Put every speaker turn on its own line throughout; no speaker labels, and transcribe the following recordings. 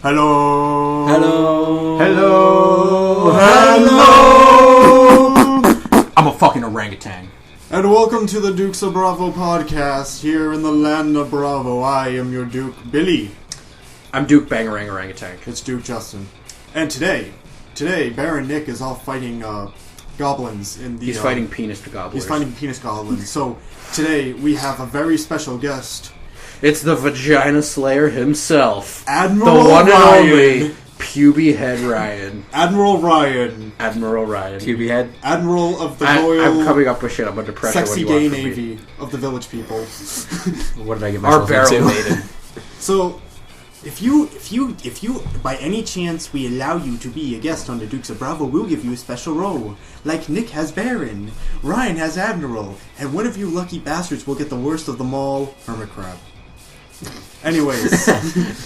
Hello.
Hello.
Hello. Hello.
I'm a fucking orangutan.
And welcome to the Dukes of Bravo podcast here in the land of Bravo. I am your Duke, Billy.
I'm Duke Bangarang Orangutan.
It's Duke Justin. And today, Baron Nick is off fighting goblins in the...
He's fighting penis goblins.
He's fighting penis goblins. So today we have a very special guest.
It's the Vagina Slayer himself.
Admiral
the one
Ryan.
and only Puby Head Ryan.
Admiral Ryan.
Puby
Head.
Admiral of the Royal...
I'm coming up with shit. I'm under pressure.
Sexy
what do you
gay
want from me?
navy of the village people.
What did I get myself
Our barrel
into?
maiden.
So, if you, by any chance we allow you to be a guest on the Dukes of Bravo, we'll give you a special role. Like Nick has Baron, Ryan has Admiral, and one of you lucky bastards will get the worst of them all, Hermit Crab. Anyways,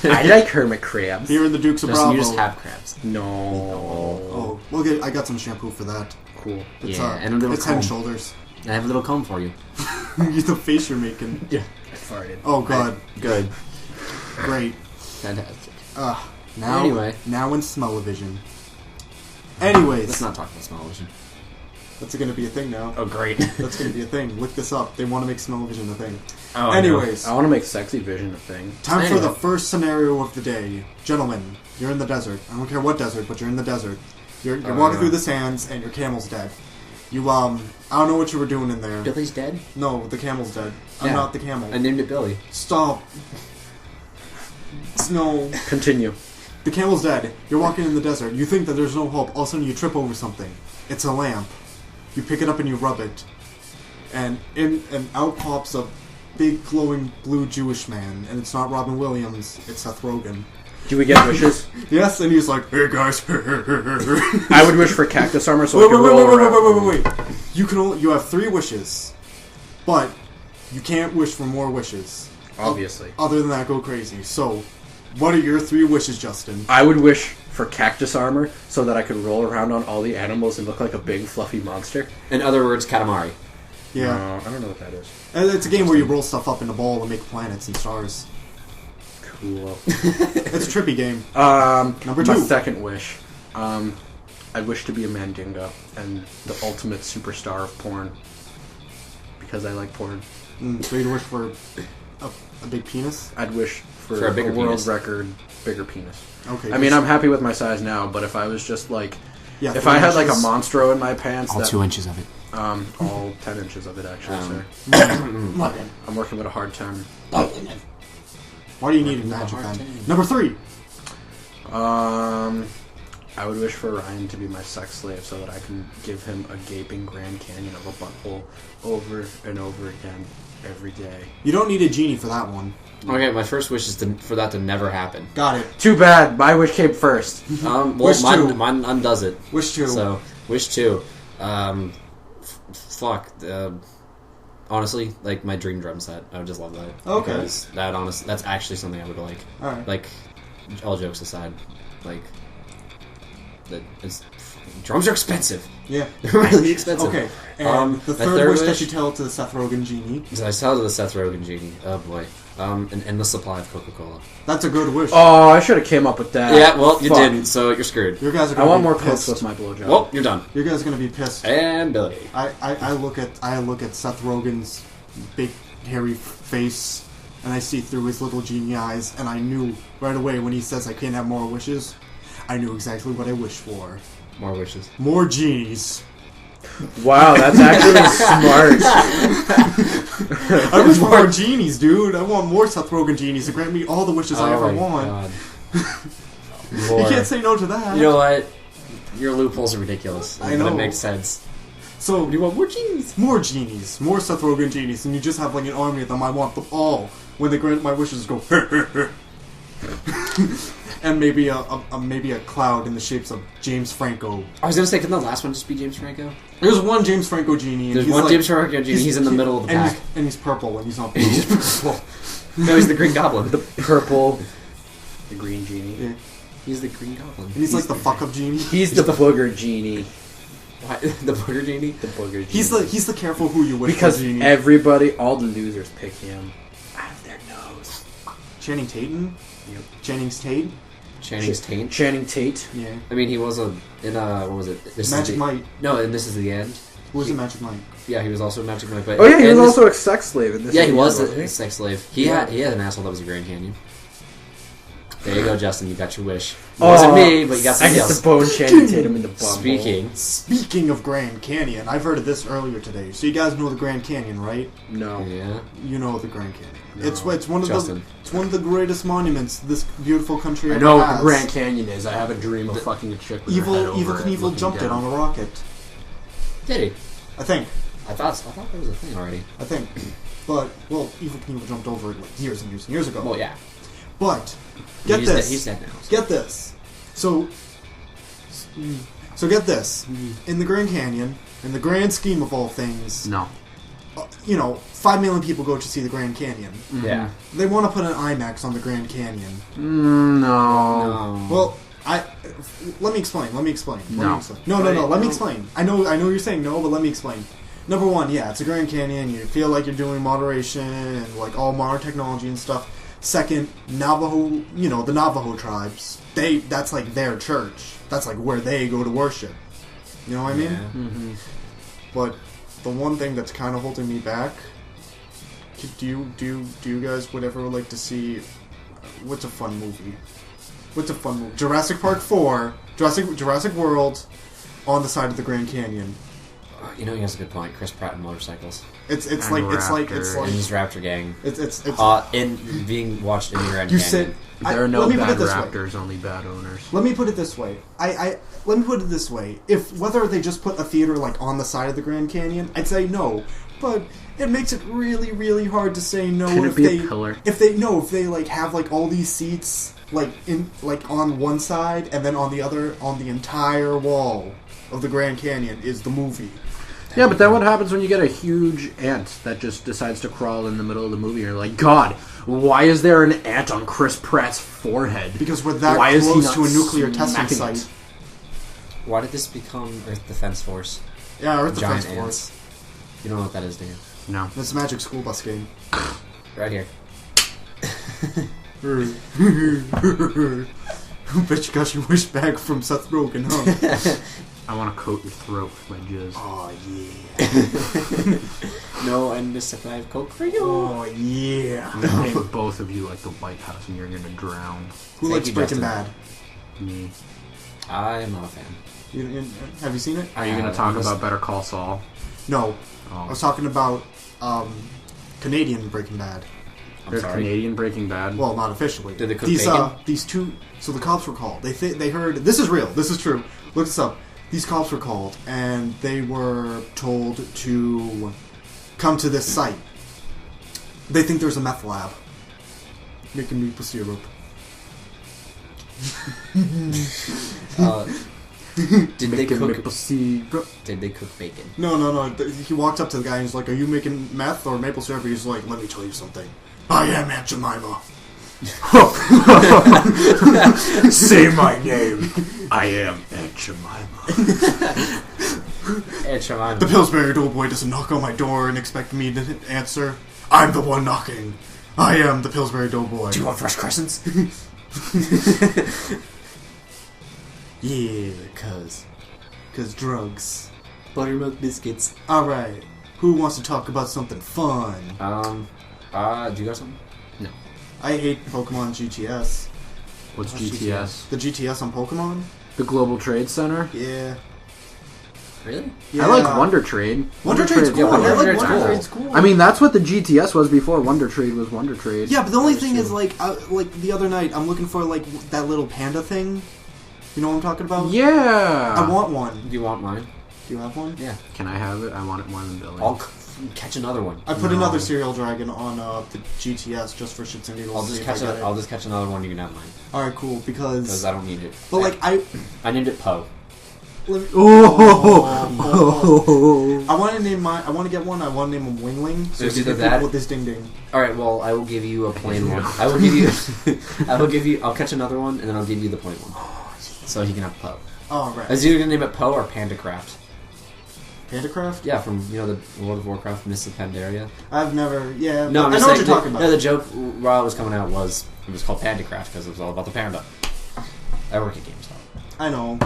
I like hermit crabs.
here in the Dukes of
Justin,
Bravo.
you just have crabs.
No.
Oh, I got some shampoo for that.
Cool.
It's,
Yeah, and a little
it's Head and
comb.
Shoulders.
I have a little comb for you.
The face you're making.
Yeah. I farted.
Oh god,
Good.
great.
Fantastic.
Now,
Anyway.
now in smell-o-vision. Anyways,
Let's not talk about smell-o-vision.
that's going to be a thing now.
Oh, great.
That's going to be a thing. Look this up. They want to make smell-o-vision a thing.
Oh,
Anyways,
I want to make sexy vision a thing.
time for
Anyway.
the first scenario of the day. Gentlemen, you're in the desert. I don't care what desert, but you're in the desert. You're walking through the sands, and your camel's dead. You, I don't know what you were doing in there.
Billy's dead?
No, the camel's dead. I'm
Yeah.
not the camel.
I named it Billy.
Stop. No.
Continue.
The camel's dead. You're walking in the desert. You think that there's no hope. All of a sudden you trip over something. It's a lamp. You pick it up and you rub it. And out pops a big glowing blue Jewish man. And it's not Robin Williams. It's Seth Rogen.
Do we get wishes?
Yes, and he's like, hey guys.
I would wish for cactus armor so I can roll around.
Wait. You have 3 wishes. But you can't wish for more wishes.
Obviously.
Other than that, go crazy. So, what are your 3 wishes, Justin?
I would wish for cactus armor so that I could roll around on all the animals and look like a big fluffy monster.
In other words, Katamari.
Yeah.
No, I don't know what that is.
And it's a game where you roll stuff up in a ball and make planets and stars.
Cool.
It's a trippy game. Number 2.
My second wish. I wish to be a Mandingo and the ultimate superstar of porn. Because I like porn.
So you'd wish for a big penis?
I'd wish for
a bigger
world
penis.
record bigger penis.
Okay.
I mean, I'm happy with my size now, but if I was just like...
Yeah,
if
3
I had like a
inches.
monstro in my pants...
All
that,
2 inches of it.
all 10 inches of it, actually, sir. I'm working with a hard time.
Why do you need a magic pen? Number 3.
I would wish for Ryan to be my sex slave so that I can give him a gaping Grand Canyon of a butthole over and over again every day.
You don't need a genie for that one.
Okay, my first wish is for that to never happen.
Got it.
Too bad. My wish came first.
Well,
Wish 2.
mine undoes it.
Wish 2.
So, wish 2. Honestly, like my dream drum set. I would just love that.
Okay.
Because that's actually something I would like.
Alright.
Like, all jokes aside, like, drums are expensive.
Yeah.
They're really expensive.
Okay. And the
my
third wish that you tell to the Seth Rogen genie.
So I tell to the Seth Rogen genie. Oh boy. An endless supply of Coca-Cola.
That's a good wish.
Oh, I should have came up with that.
Yeah, well, you
Fuck.
didn't, so you're screwed.
You guys are
I
gonna
want
be
more
pissed.
cooks with my blowjob.
Well, you're done.
You guys are gonna be pissed.
And Billy.
I look at Seth Rogen's big hairy face, and I see through his little genie eyes, and I knew right away when he says I can't have more wishes, I knew exactly what I wished for.
More wishes.
More genies.
Wow, that's actually smart.
I wish for more genies, dude. I want more Seth Rogen genies to grant me all the wishes I ever
my
want.
God.
You can't say no to that.
You know what? Your loopholes are ridiculous.
I
But
know.
it makes sense.
So
You want more genies?
more genies, more Seth Rogen genies, and you just have like an army of them. I want them all. When they grant my wishes, go. And maybe a cloud in the shapes of James Franco.
I was gonna say, can the last one just be James Franco?
There's one James Franco genie. And
There's
he's
one
like,
James Franco genie. He's in the middle of the
and
pack.
and he's purple, and he's not blue.
He's purple. No, he's the Green Goblin.
The purple, the green genie.
Yeah.
He's the Green Goblin.
And he's like the fuck up genie.
He's the booger genie.
Why? The booger genie?
The booger genie.
He's the careful who you wish
because
for genie.
everybody, all the losers pick him out of their nose.
Channing Tatum?
Yep.
Jennings Tate?
Channing's Taint.
Channing Tate.
Yeah.
I mean, he was what was it?
Magic Mike.
No, and this is the end.
Who was the Magic Mike?
Yeah, he was also a Magic Mike. But
Oh yeah, he was also a sex slave in this.
Yeah, he was
wasn't
a sex slave. He had an asshole that was a Grand Canyon. There you go, Justin. You got your wish. It wasn't me, but you got
I
somebody
get
else.
to bone Channing Tatum in the bum.
Speaking of Grand Canyon, I've heard of this earlier today. So you guys know the Grand Canyon, right?
No.
Yeah.
You know the Grand Canyon.
No.
It's one of
Justin.
it's one of the greatest monuments this beautiful country
I
ever
know what
has.
the Grand Canyon is. I have a dream of fucking a chick with her head over
Evil
it,
Knievel
looking
jumped it
down.
on a rocket.
Did he?
I think.
I thought that was a thing already.
I think. But Evil Knievel jumped over it like years and years and years ago.
Well, yeah.
But get
He's
this.
He's dead now. So.
Get this. So get this. In the Grand Canyon, in the grand scheme of all things,
No.
5 million people go to see the Grand Canyon.
Yeah.
They want to put an IMAX on the Grand Canyon.
No.
Well, let me explain. Let me explain.
No.
Let me explain. I know you're saying no, but let me explain. Number one, yeah, it's a Grand Canyon. You feel like you're doing moderation and like all modern technology and stuff. Second, Navajo, the Navajo tribes. That's like their church. That's like where they go to worship. You know what I mean?
Yeah.
Mm-hmm.
But the one thing that's kind of holding me back. Do you guys would ever like to see? What's a fun movie? Jurassic Park 4, Jurassic World, on the side of the Grand Canyon.
He has a good point. Chris Pratt and motorcycles.
It's
And
like
And his Raptor gang.
it's
in being watched in the Grand
you
Canyon.
said
There are no
let me put
bad
it this way.
raptors, only bad owners.
Let me put it this way. Let me put it this way. If whether they just put a theater like on the side of the Grand Canyon, I'd say no. But it makes it really, really hard to say no.
Can
if
it be
they
a pillar?
if they like have like all these seats like on one side and then on the entire wall of the Grand Canyon is the movie.
Yeah, but then what happens when you get a huge ant that just decides to crawl in the middle of the movie? You're like, God, why is there an ant on Chris Pratt's forehead?
Because we're that
Why is he
close
not
to a nuclear testing
smacking
site.
it?
Why did this become Earth Defense Force?
Yeah, Earth
Giant
Defense Force.
ants. You don't know what that is, do you?
No.
It's a Magic School Bus game.
Right here.
Bet you got your wish back from Seth Rogen, huh?
I want to coat your throat with my jizz.
Oh yeah.
No endless supply of coke for you.
Oh yeah.
I'm going to name both of you like the White House and you're going to drown.
Who
Thank
likes
you,
Breaking
Justin.
Bad?
Me.
I am not a fan.
Have you seen it?
Are you going to talk about Better Call Saul?
No. I
Oh.
was talking about Canadian Breaking Bad.
I'm
There's
sorry.
Canadian Breaking Bad.
Well, not officially.
Did they cook
these
bacon?
these two? So the cops were called. They heard this is real. This is true. Look this up. These cops were called and they were told to come to this site. They think there's a meth lab making maple syrup.
Did they cook?
maple syrup.
Did they cook bacon?
No. He walked up to the guy and he's like, "Are you making meth or maple syrup?" He's like, "Let me tell you something. I am Aunt Jemima."
Say my name. I am Aunt Jemima.
Aunt Jemima.
The Pillsbury Doughboy doesn't knock on my door and expect me to answer. I'm the one knocking. I am the Pillsbury Doughboy.
Do you want fresh crescents?
Yeah, cause drugs.
Buttermilk biscuits.
Alright, who wants to talk about something fun?
Do you got something?
No.
I hate Pokemon GTS.
What's GTS?
The GTS on Pokemon?
The Global Trade Center?
Yeah.
Really?
Yeah.
I like Wonder Trade.
Wonder Trade's cool.
Wonder
I like
Trade's
Wonder
cool.
Trade's cool.
I mean, that's what the GTS was before Wonder Trade was Wonder Trade.
yeah, but the only thing is, like the other night, I'm looking for, like, that little panda thing. You know what I'm talking about?
Yeah.
I want one.
Do you want mine?
Do you have one?
Yeah.
Can I have it? I want it more than Billy.
I'll catch another one.
I put
No.
another cereal dragon on the GTS just for shits and giggles.
I'll
to
just
see if I
catch
get
it.
it.
I'll just catch another one. You can have mine
Alright, cool,
because
because...
I don't need it.
But, like,
I named it Poe.
Let me,
Oh.
I want to name my... I want to get one. I want to name him Wingling. So
There's
you
either
can
that-
people with this ding ding.
All right. Well, I will give you a plain one. I will give you. I will give you. I'll catch another one, and then I'll give you the plain one, so he can have Poe.
Oh, right.
I was either gonna name it Poe or Pandacraft.
Pandacraft?
Yeah, from the World of Warcraft, Mists of Pandaria.
I've never... Yeah,
No,
I
I'm
know
just
what
saying.
you're talking about.
No, the joke while it was coming out was it was called Pandacraft because it was all about the panda. I work at GameStop.
I know.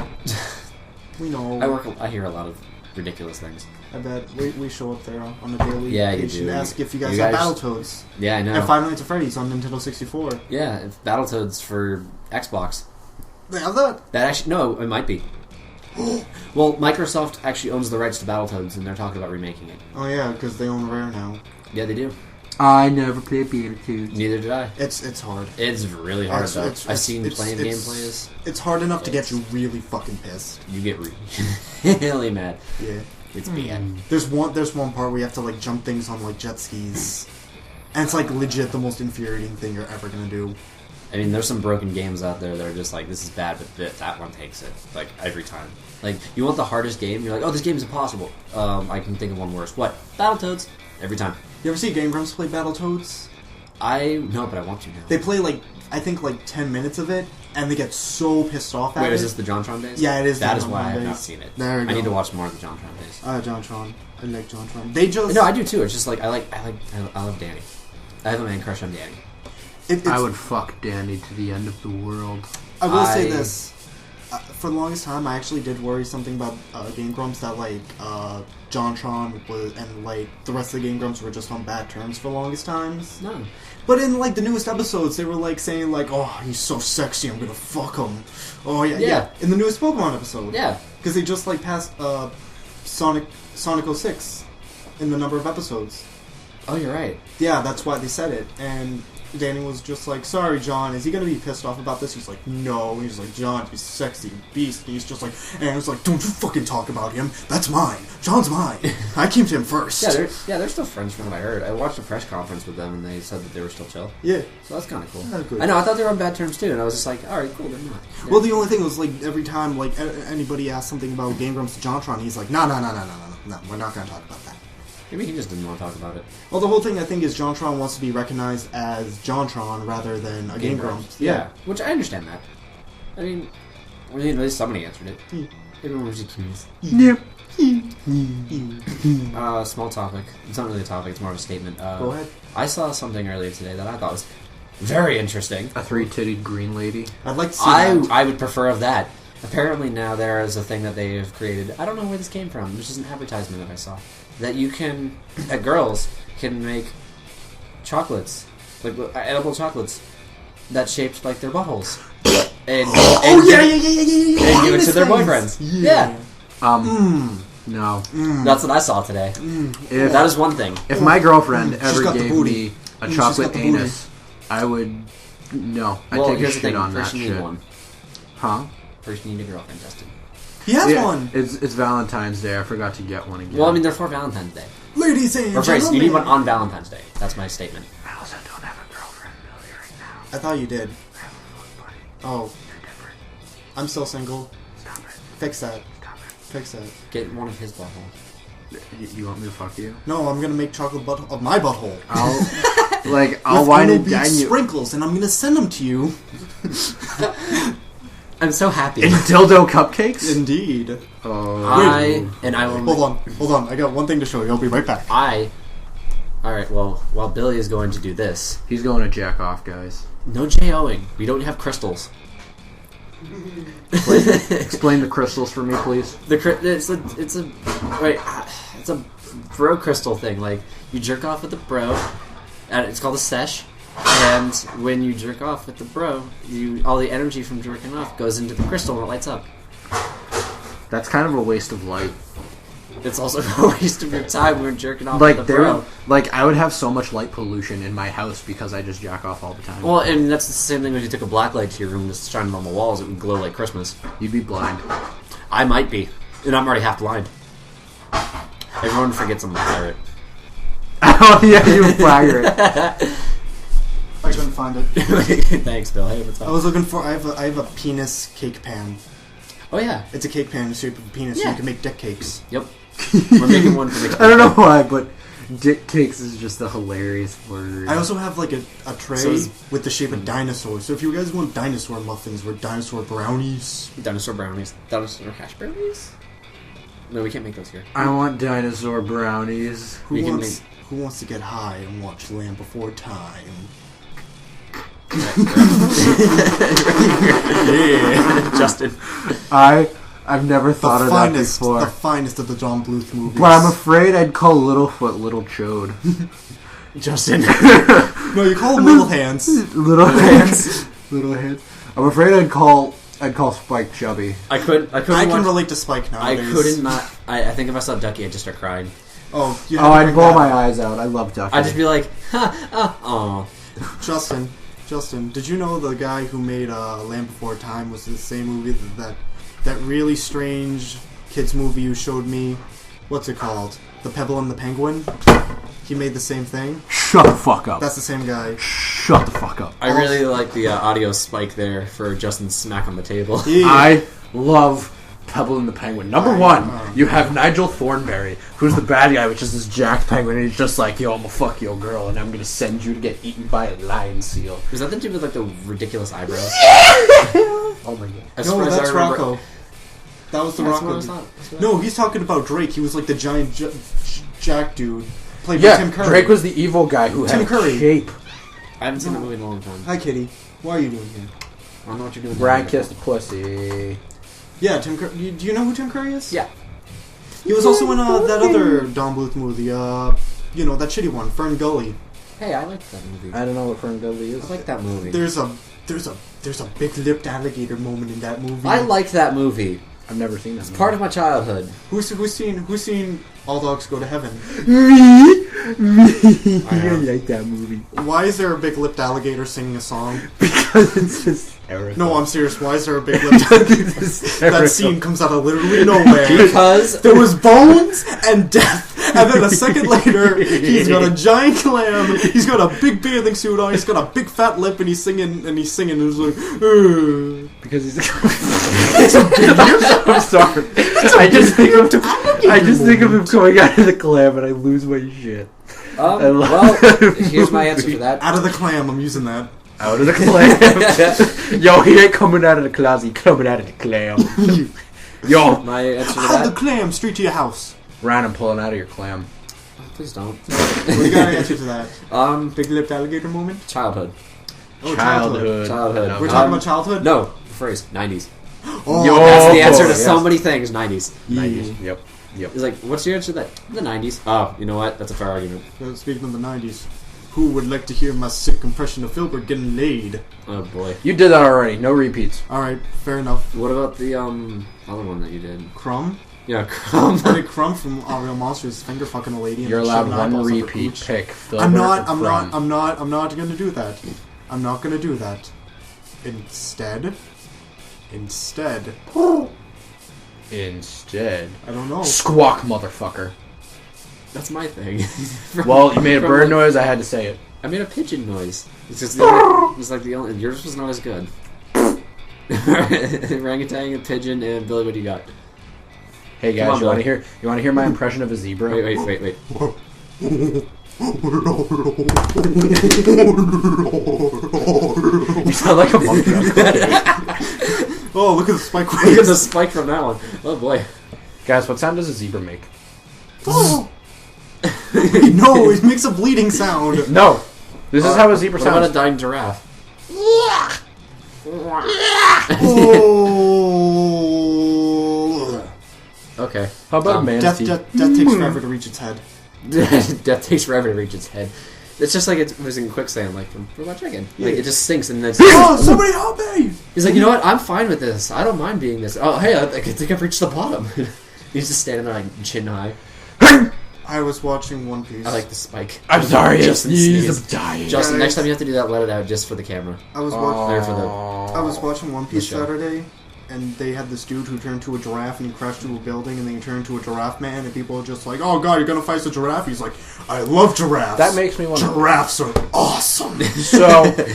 We know.
I hear a lot of ridiculous things.
I bet we show up there on a daily
you
page
do.
and ask if you guys have Battletoads.
Yeah, I know.
And Five Nights at Freddy's on Nintendo 64.
Yeah, it's Battletoads for Xbox.
They have that?
That actually no, it might be. Well, Microsoft actually owns the rights to Battletoads, and they're talking about remaking it.
Oh yeah, because they own Rare now.
Yeah, they do.
I never played Battletoads.
Neither did I.
It's hard.
It's really hard though. I've seen playing gameplays.
It's hard enough to get you really fucking pissed.
You get really mad.
Yeah.
It's bad.
There's one part where you have to like jump things on like jet skis, and it's like legit the most infuriating thing you're ever gonna do.
I mean, there's some broken games out there that are just like, this is bad, but that one takes it like every time. Like, you want the hardest game? You're like, oh, this game is impossible. I can think of one worse. What? Battletoads. Every time.
You ever see Game Grumps play Battletoads?
No, but I want to now.
They play like I think like 10 minutes of it, and they get so pissed off at it.
Wait, is this the JonTron days?
Yeah, it is.
That
the
is
JonTron
why I have
days.
not seen it.
There we go.
I need to watch more of the JonTron days.
JonTron. I like JonTron. They just
No, I do too. It's just like I love Danny. I have a man crush on Danny.
I would fuck Danny to the end of the world.
I will say this. For the longest time, I actually did worry something about Game Grumps that, like, JonTron was, and, like, the rest of the Game Grumps were just on bad terms for the longest times.
No.
But in, like, the newest episodes, they were, like, saying, like, oh, he's so sexy, I'm gonna fuck him. Oh, yeah. In the newest Pokemon episode.
Yeah.
Because they just, like, passed Sonic 06 in the number of episodes.
Oh, you're right.
Yeah, that's why they said it. And Danny was just like, sorry, John, is he going to be pissed off about this? He's like, no. And he's like, John, he's sexy beast. And he's just like, and it's like, don't you fucking talk about him. That's mine. John's mine. I came to him first.
They're still friends from what I heard. I watched a press conference with them, and they said that they were still chill.
Yeah.
So that's kind of cool.
Good.
I know, I thought they were on bad terms, too, and I was just like, alright, cool, they're not. Yeah.
Well, the only thing was, like, every time, like, anybody asked something about Game Grumps to JonTron, he's like, no, we're not going to talk about that.
Maybe he just didn't want to talk about it.
Well, the whole thing, I think, is JonTron wants to be recognized as JonTron rather than a Game Grumps.
Yeah. Which I understand that. I mean, at least somebody answered it. Everyone was just curious.
Yep.
Small topic. It's not really a topic, it's more of a statement.
Go ahead.
I saw something earlier today that I thought was very interesting.
A three-titted green lady.
I'd like to see that.
I would prefer of that. Apparently now there is a thing that they have created. I don't know where this came from. This is an advertisement that I saw. That you can, that girls can make chocolates, like edible chocolates, that's shaped like their buttholes, and give it to their boyfriends. Yeah.
No.
That's what I saw today. That is one thing.
If my girlfriend ever gave
booty.
me a chocolate anus, I would. No. I'd take a shit on that
First you need
shit.
one.
Huh?
First you need a girlfriend, Justin.
He has one.
It's Valentine's Day. I forgot to get one again.
Well, I mean, they're for Valentine's Day.
Ladies and
Or
gentlemen.
phrase, you need one on Valentine's Day. That's my statement.
I also don't have a girlfriend really right now.
I thought you did.
I have a fuck buddy.
Oh,
You're different.
I'm still single.
Stop it.
Fix that.
Stop it.
Fix that.
Get one of his buttholes.
You want me to fuck you?
No, I'm gonna make chocolate butt of my butthole.
I'll
With
wine
Anno
and
Beach
dine you.
sprinkles, and I'm gonna send them to you.
I'm so happy.
In dildo cupcakes?
Indeed.
Oh.
I will.
Hold on. I got one thing to show you. I'll be right back.
Alright, well, while Billy is going to do this.
He's going to jack off, guys.
No J-O-ing. We don't have crystals.
Explain the crystals for me, please.
It's a bro crystal thing. Like, you jerk off with the bro, and it's called a sesh. And when you jerk off with the bro, all the energy from jerking off goes into the crystal and it lights up.
That's kind of a waste of light.
It's also a waste of your time when jerking off with the bro.
I would have so much light pollution in my house because I just jack off all the time.
Well, and that's the same thing when you took a black light to your room and just shined it on the walls, it would glow like Christmas.
You'd be blind.
I might be. And I'm already half blind. Everyone forgets I'm a pirate.
Oh, yeah, you're a pirate.
I couldn't find it.
Thanks, Bill. Hey, what's up?
I was looking for. I have a penis cake pan.
Oh yeah,
it's a cake pan in the shape of a penis, so you can make dick cakes.
Yep. We're making one for the.
I don't know why, but dick cakes is just a hilarious word.
I also have like a tray with the shape of dinosaurs. So if you guys want dinosaur muffins or dinosaur brownies,
dinosaur hash brownies. No, we can't make those here.
I want dinosaur brownies.
Who wants to get high and watch Land Before Time?
Yeah. Justin.
I've never thought of that before.
The finest of the John Bluth movies.
But I'm afraid I'd call Littlefoot Little Chode.
Justin.
No, you call them Little Hands.
Little Hands. Little Hands. I'm afraid I'd call Spike Chubby.
I can
relate to Spike nowadays.
I couldn't not. I think if I saw Ducky, I'd just start crying.
Oh,
I'd blow my eyes out. I love Ducky.
I'd just be like, oh.
Justin, did you know the guy who made Land Before Time was the same movie that really strange kids movie you showed me? What's it called? The Pebble and the Penguin? He made the same thing?
Shut the fuck up.
That's the same guy.
Shut the fuck up.
I really like the audio spike there for Justin's smack on the table.
Yeah.
I love Pebble and the Penguin. Number one, you have Nigel Thornberry, who's the bad guy, which is this jacked penguin, and he's just like, yo, I'm gonna fuck your girl, and I'm gonna send you to get eaten by a lion seal.
Is that the dude with like the ridiculous eyebrows?
Oh my god.
No, that's Rocco. That was the Rocco.
dude.
No, he's talking about Drake. He was like the giant Jack dude. Played by Tim Curry.
Drake was the evil guy who
Tim
had
Curry.
shape.
I haven't seen that movie in a long time.
Hi, Kitty. Why are you doing here?
I don't know what you're doing.
Brad kissed the pussy.
Yeah, Tim Curry. Do you know who Tim Curry is?
Yeah.
He was also in that other Don Bluth movie. That shitty one, Fern Gully.
Hey, I like that movie.
I don't know what Fern Gully is.
I like that movie.
There's a big-lipped alligator moment in that movie.
I liked that movie.
I've never seen that.
It's part of my childhood.
Who's seen All Dogs Go to Heaven?
Me.
I
like that movie
Why is there a big-lipped alligator singing a song?
because it's hysterical.
No, I'm serious. Why is there a big-lipped alligator? That scene comes out of literally nowhere.
Because
there was bones and death. And then a second later, he's got a giant clam. He's got a big bathing suit on. He's got a big fat lip, and he's singing. And he's like,
Because he's. It's a big I'm sorry. I just think of him coming out of the clam, and I lose my shit.
Well, here's my answer for that.
Out of the clam. I'm using that.
Out of the clam. Yo, he ain't coming out of the closet. He coming out of the clam. Yo,
My answer to
Out
that.
of the clam, straight to your house.
Ryan, I'm pulling out of your clam.
Please don't.
What do you got to answer to that? Big-lipped alligator moment?
Childhood.
Oh,
Childhood.
Childhood.
We're talking about childhood?
No, phrase 90s.
Oh,
Yo.
That's the answer to
yes.
so many things. 90s.
90s. Yep.
It's like, what's your answer to that? The 90s. Oh, you know what? That's a fair argument.
Speaking of the 90s, who would like to hear my sick impression of Filbert getting laid?
Oh boy.
You did that already. No repeats.
Alright, fair enough.
What about the other one that you did?
Crumb?
Yeah, Crumb.
I did Crumb from Real Monsters finger fucking a lady. And
You're allowed
shoving
one
eyeballs up her
repeat
cooch.
pick.
I'm not gonna do that. I'm not gonna do that. Instead,
Instead,
I don't know.
squawk, motherfucker.
That's my thing.
Well, you made a
From,
bird
like-
noise. I had to say it.
I made a pigeon noise. It's just it's like the only. Yours was not as good. Orangutan, a pigeon, and Billy. What do you got?
Hey
Come
guys,
on,
you want to
Billy.
hear? You want to hear my impression of a zebra?
Wait.
You sound like a monkey.
Oh, look at the spike
Look at
waves.
the spike from that one. Oh boy.
Guys, what sound does a zebra make?
Oh. No, it makes a bleeding sound.
No, this is how a zebra
What about a
sounds.
dying giraffe?
Oh.
Okay.
How about a
Death
manatee?
takes forever to reach its head.
Death takes forever to reach its head. It's just like it was in quicksand, like from Robot Chicken.
Yeah.
Like it just sinks and then.
Oh, somebody help me!
He's like, you know what? I'm fine with this. I don't mind being this. Oh, hey, I think I've reached the bottom. He's just standing there like chin high.
I was watching One Piece.
I like the spike.
I'm sorry,
Justin
he's
sneezed.
dying.
Justin,
Guys.
next time you have to do that, let it out just for the camera.
I was
There for the.
I was watching One Piece
The show.
Saturday, and they had this dude who turned to a giraffe and he crashed into a building, and then he turned to a giraffe man, and people were just like, "Oh God, you're gonna fight a giraffe?" He's like, "I love giraffes.
That makes me want to.
Giraffes are awesome."
So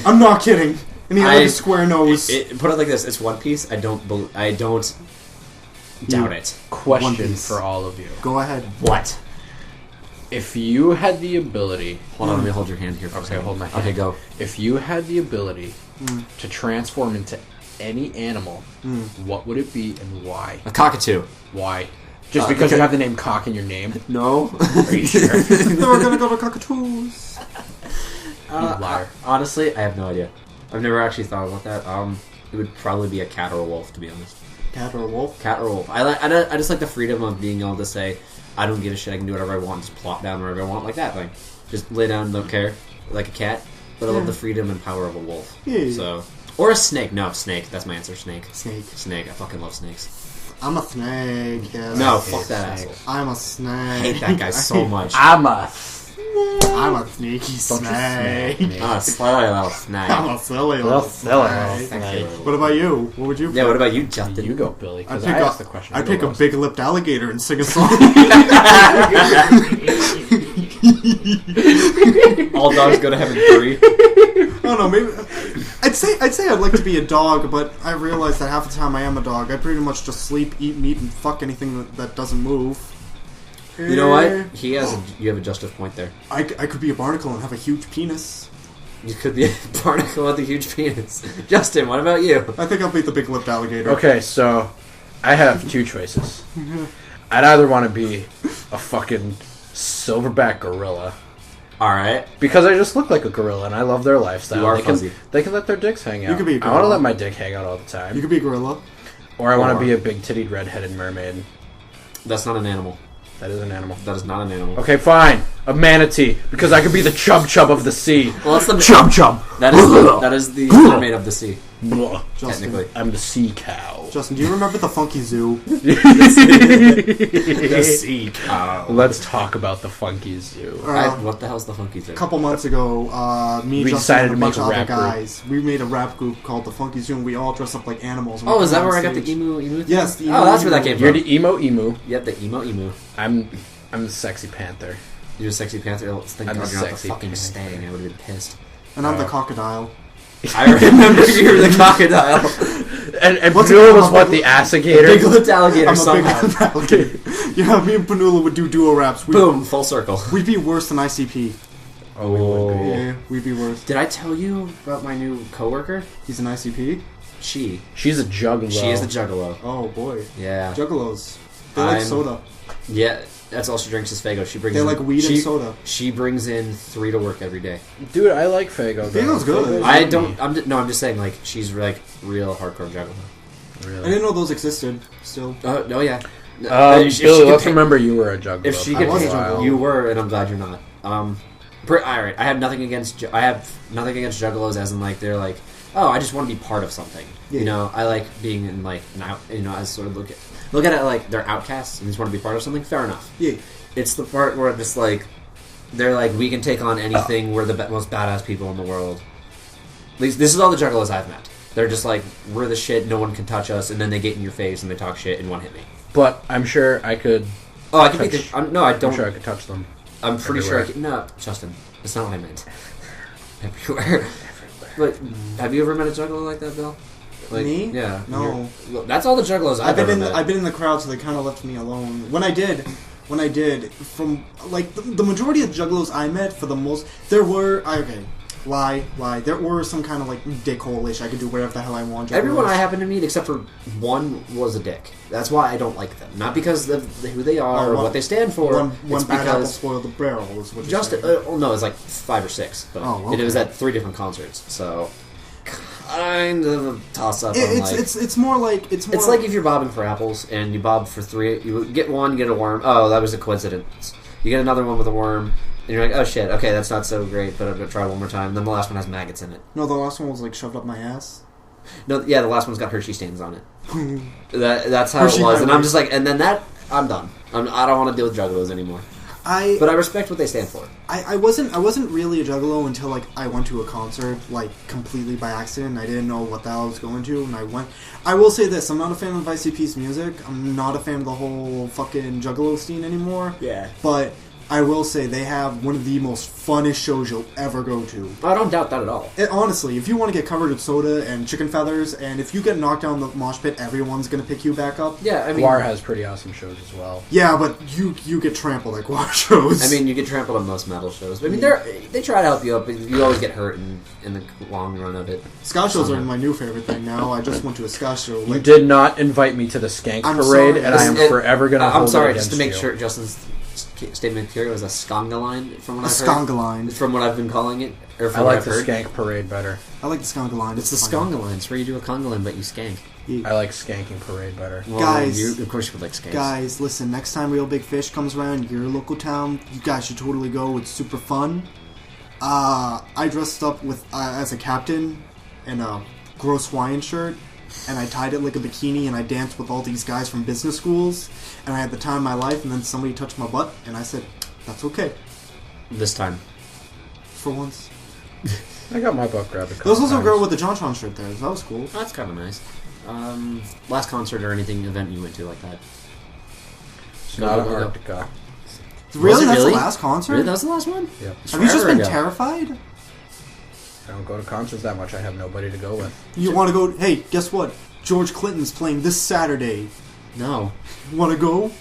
I'm not kidding. And he had like a square nose.
Put it like this: it's One Piece. I don't doubt it.
One
question
Piece.
for all of you:
Go ahead.
What?
if you had the ability,
Hold on, let me hold your hand here for a
Okay,
second.
hold my hand.
Okay, go.
if you had the ability to transform into any animal, what would it be and why?
A cockatoo.
Why? Just because you have the name Cock in your name?
No.
Are you sure?
Then we're gonna go to cockatoos.
You liar.
Honestly, I have no idea. I've never actually thought about that. it would probably be a cat or a wolf, to be honest.
Cat or wolf?
Cat or wolf. I just like the freedom of being able to say, I don't give a shit, I can do whatever I want, just plop down wherever I want, like that thing. Just lay down, don't care, like a cat. But I love the freedom and power of a wolf.
Yeah.
So, or a snake. No, snake. That's my answer. Snake.
Snake.
I fucking love snakes.
I'm a snake. Yes.
No, fuck that asshole.
I'm a
I
snake.
hate that guy so much.
I'm a
I'm a sneaky snake.
Silly little snake.
I'm a silly little snake.
Thank you.
What about you? What would you pick?
Yeah, what about you, Justin?
You go, Billy,
I'd
because
pick,
I asked the question.
I'd pick a big-lipped alligator and sing a song.
All dogs go to heaven 3.
I don't know, maybe I'd say I'd like to be a dog, but I realize that half the time I am a dog. I pretty much just sleep, eat meat, and fuck anything that doesn't move.
You know what? You have a justice point there.
I could be a barnacle and have a huge penis.
You could be a barnacle with a huge penis. Justin, what about you?
I think I'll be the big-lipped alligator.
Okay, so I have 2 choices. I'd either want to be a fucking silverback gorilla.
Alright.
Because I just look like a gorilla and I love their lifestyle.
You are
they
fuzzy.
They can let their dicks hang out.
You could be a
I want to
gorilla.
let my dick hang out all the time.
You could be a gorilla.
Or I want to be a big-tittied red-headed mermaid.
That's not an animal.
That is an animal.
That is not an animal.
Okay, fine. A manatee. Because I could be the chub-chub of the sea.
Well, that's the
Chub-chub.
That is the mermaid of the sea.
Blah.
Justin,
Technically.
I'm the sea cow.
Justin, do you remember the Funky Zoo?
The sea cow.
Let's talk about the Funky Zoo.
What the hell's the funky
A
thing?
couple months ago, me,
We
Justin,
decided
and a
to
bunch
make
of
a
other
rap group.
guys, we made a rap group called the Funky Zoo, and we all dressed up like animals. And we
Oh, is
came
that where
on
I got the
stage.
emu thing?
Yes, the
Oh, that's where that came
You're
from.
the emo.
Yep, the emo.
I'm the sexy panther.
You're a sexy panther. Thank
I'm
God
a
you're not the
sexy
fucking
panther.
stang. I would have been pissed.
And I'm the crocodile.
I remember you were the crocodile.
And
What's
Panula
it
was
called?
what, the assigator?
Big-lipped alligator
I'm a
somehow.
big alligator. Yeah, me and Panula would do duo raps.
Boom, full circle.
We'd be worse than ICP.
Oh, we would be.
Yeah, we'd be worse.
Did I tell you about my new coworker?
He's an ICP?
She
She's a juggalo.
is the juggalo.
Oh, boy.
Yeah.
Juggalos. They like soda.
Yeah, that's all she drinks is Faygo. She brings.
They
in,
like weed and soda.
She brings in 3 to work every day.
Dude, I like Faygo.
Faygo's good.
I don't. I'm just saying, like, she's like real hardcore juggalo.
I
Really?
didn't know those existed, still.
Oh yeah.
Billy,
If she could
let's
pay-
remember you were a juggalo.
If she
I
could,
was a
pay,
juggalo.
you were, and I'm glad you're not. All right. I have nothing against. Juggalos, as in like they're like, oh, I just want to be part of something.
Yeah.
You know, I like being in like now. You know, I sort of look at it like they're outcasts and just want to be part of something. Fair enough.
Yeah.
It's the part where it's like they're like, we can take on anything. We're the most badass people in the world. At least this is all the juggalos I've met. They're just like, we're the shit. No one can touch us, and then they get in your face and they talk shit and one hit me.
But I'm sure I could.
Oh, I can be.
Touch-
No, I
I'm
don't.
sure I could touch them.
I'm pretty sure I
Everywhere.
can. No, Justin, that's not what I meant. Everywhere. But have you ever met a juggalo like that, Bill? Like,
Me?
Yeah.
No.
Look, that's all the juggalos I've ever met.
I've been in the crowd, so they kind of left me alone. When I did, from like the majority of juggalos I met, for the most, there were lie. There were some kind of like dickhole-ish. I could do whatever the hell I want.
Everyone
juggalos.
I happened to meet, except for one, was a dick. That's why I don't like them. Not because of who they are or what they stand for.
One
it's
bad apple
because
spoiled the barrel. Is what you're
Justin.
saying.
Well, no, it's like 5 or 6. But
Oh,
it was
okay.
at 3 different concerts. So kind of a toss up.
It's more like
It's like if you're bobbing for apples and you bob for 3, you get one, you get a worm. Oh, that was a coincidence. You get another one with a worm, and you're like, oh shit, okay, that's not so great, but I'm gonna try one more time. Then the last one has maggots in it.
No, the last one was like shoved up my ass.
No, yeah, the last one's got Hershey stains on it. That's how
Hershey
it was, and I'm
Highway.
just like, and then I'm done. I don't want to deal with juggalos anymore. But I respect what they stand for.
I wasn't really a juggalo until like I went to a concert like completely by accident. I didn't know what the hell I was going to, and I went. I will say this: I'm not a fan of ICP's music. I'm not a fan of the whole fucking juggalo scene anymore.
Yeah.
But I will say they have one of the most funnest shows you'll ever go to.
I don't doubt that at all.
Honestly, if you want to get covered with soda and chicken feathers, and if you get knocked down the mosh pit, everyone's gonna pick you back up.
Yeah, I mean,
Guar has pretty awesome shows as well.
Yeah, but you get trampled at Guar shows.
I mean, you get trampled on most metal shows. I mean, they try to help you up, but you always get hurt in the long run of it.
ska shows are my new favorite thing now. I just went to a ska show.
You did not invite me to the Skank
I'm
Parade,
sorry.
and I am forever going to hold
I'm sorry,
it
just to
against
make
you.
sure, Justin's statement of theory was a sconga line from what I've heard.
Sconga line.
From what I've been calling it, or from
I
what
like
I've
the
heard.
skank parade better.
I like the sconga line.
It's the
funny.
sconga line. It's where you do a conga line, but you skank.
I like skanking parade better.
Well,
Guys.
of course you would like skanks.
Guys, listen, next time Real Big Fish comes around your local town, you guys should totally go. It's super fun. I dressed up with as a captain in a gross Hawaiian shirt, and I tied it like a bikini, and I danced with all these guys from business schools, and I had the time of my life, and then somebody touched my butt, and I said, that's okay.
This time.
For once.
I got my butt grabbed a couple
There was also a
times.
girl with a JonTron shirt there, so that was cool.
That's kind of nice. Last concert or anything event you went to like that?
It's not
Go, go, go.
Antarctica.
Really?
it
That's
really?
the last concert?
Really? That was the last one?
Yep.
It's
Have you just
forever
been
ago.
terrified?
I don't go to concerts that much. I have nobody to go with.
You want to go... Hey, guess what? George Clinton's playing this Saturday.
No.
You want to go?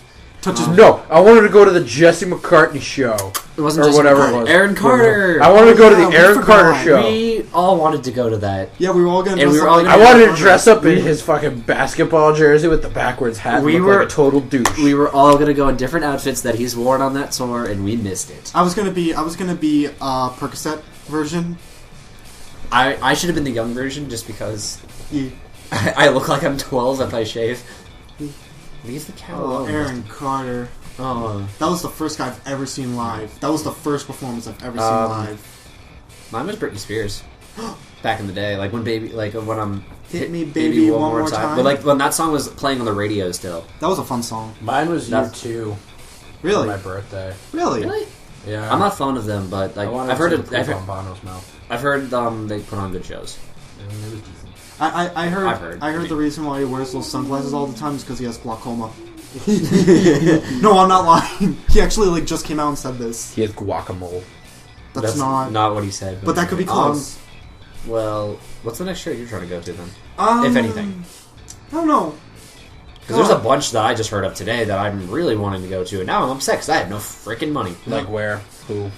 Touch his...
No, I wanted to go to the Jesse McCartney show.
It wasn't
Or
just
whatever
McCartney.
it was.
Aaron Carter!
I wanted to go to
Yeah,
the
we
Aaron
forgot.
Carter show.
We all wanted to go to that.
Yeah, we were all gonna
And
dress
we were
up
all
like
I
gonna-
wanted to dress up in his fucking basketball jersey with the backwards hat and
We
look
were-
like a total douche.
We were all going to go in different outfits that he's worn on that tour, and we missed it.
I was gonna be Percocet version.
I should have been the young version just because
Yeah.
I look like I'm 12 if I shave. Leave the cat
Oh,
alone.
Aaron Carter.
Oh,
That was the first guy I've ever seen live. That was the first performance I've ever seen live.
mine was Britney Spears. Back in the day, like when
Hit me, baby, one more time.
But like when that song was playing on the radio still.
That was a fun song.
Mine was
That's-
U2 for
Really?
my birthday.
Really?
Really?
Yeah.
I'm not fond of them, but like
I wanted
I've heard
to
it.
improve on Bono's mouth.
I've heard they put on good shows.
It was decent.
I heard.
I've heard.
I heard the reason why he wears those sunglasses all the time is because he has glaucoma. No, I'm not lying. He actually like just came out and said this.
He has guacamole.
That's not.
what he said.
But that could be close.
Well, what's the next show you're trying to go to then?
If
anything.
I don't know.
Because there's a bunch that I just heard of today that I'm really wanting to go to, and now I'm upset because I have no freaking money.
Like where? Who?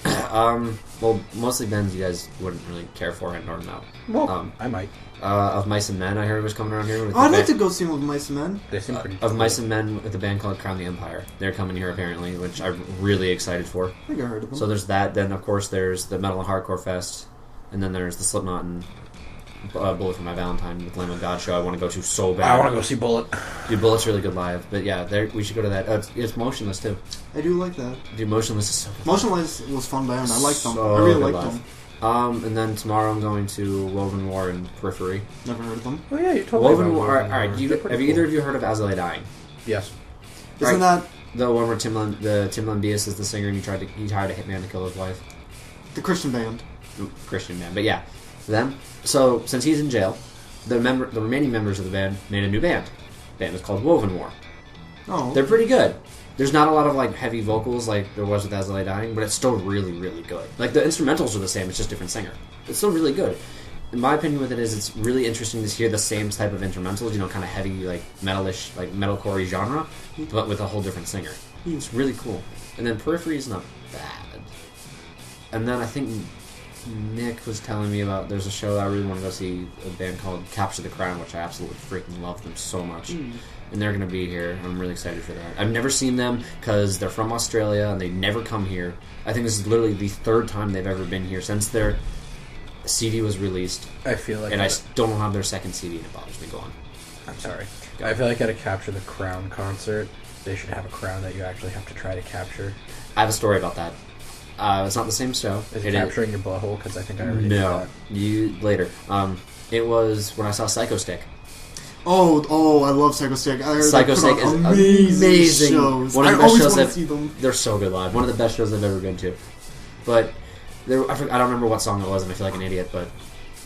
Well, mostly bands you guys wouldn't really care for and or know.
Well, I might.
Of Mice and Men, I heard was coming around here. With
Oh, I'd
the
like to
band-
go see him with Mice and Men.
They seem pretty.
Of Mice and Men with a band called Crown the Empire. They're coming here apparently, which I'm really excited for.
I think I heard of him.
So there's that. Then of course there's the Metal and Hardcore Fest, and then there's the Slipknot and Bullet for My Valentine with Lamb of God show. I want to go to so bad.
I want to go see Bullet.
Dude, Bullet's really good live, but yeah, we should go to that. It's Motionless too.
I do like that.
Dude, Motionless is so good.
Motionless was fun band. I liked them.
So
I really
good
liked
live.
them.
And then tomorrow I'm going to Woven War and Periphery.
Never heard of them.
Oh yeah, you told me
Woven
about
War.
Woven
All right,
War.
have
They're pretty
either
cool.
of you heard of As I Lay Dying?
Yes.
Isn't
Right.
that
The one where Tim Lambeus is the singer and he hired a hitman to kill his wife.
the Christian band?
Christian band, but yeah, them. So since he's in jail, the remaining members of the band made a new band. The band is called Woven War.
Oh,
They're pretty good. There's not a lot of like heavy vocals like there was with As I Lay Dying, but it's still really, really good. Like the instrumentals are the same; it's just different singer. It's still really good. In my opinion, with it is it's really interesting to hear the same type of instrumentals, you know, kind of heavy like metalish, like metalcore genre, but with a whole different singer. It's really cool. And then Periphery is not bad. And then I think Nick was telling me about there's a show that I really want to go see, a band called Capture the Crown, which I absolutely freaking love them so much. And they're going to be here. I'm really excited for that. I've never seen them because they're from Australia and they never come here. I think this is literally the third time they've ever been here since their CD was released.
I feel like.
And I still don't have their second CD and it bothers me going.
I'm sorry. I feel like at a Capture the Crown concert, they should have a crown that you actually have to try to capture.
I have a story about that. It's not the same show.
Is it capturing your butthole? Because I think I already knew
No.
that.
You later. It was when I saw Psycho Stick.
Oh, I love Psycho Stick. I heard
Psycho
they put
Stick
on
is amazing.
shows.
One of
I
the best
always
shows
want to
that-
see them.
They're so good live. One of the best shows I've ever been to. But I don't remember what song it was, and I feel like an idiot. But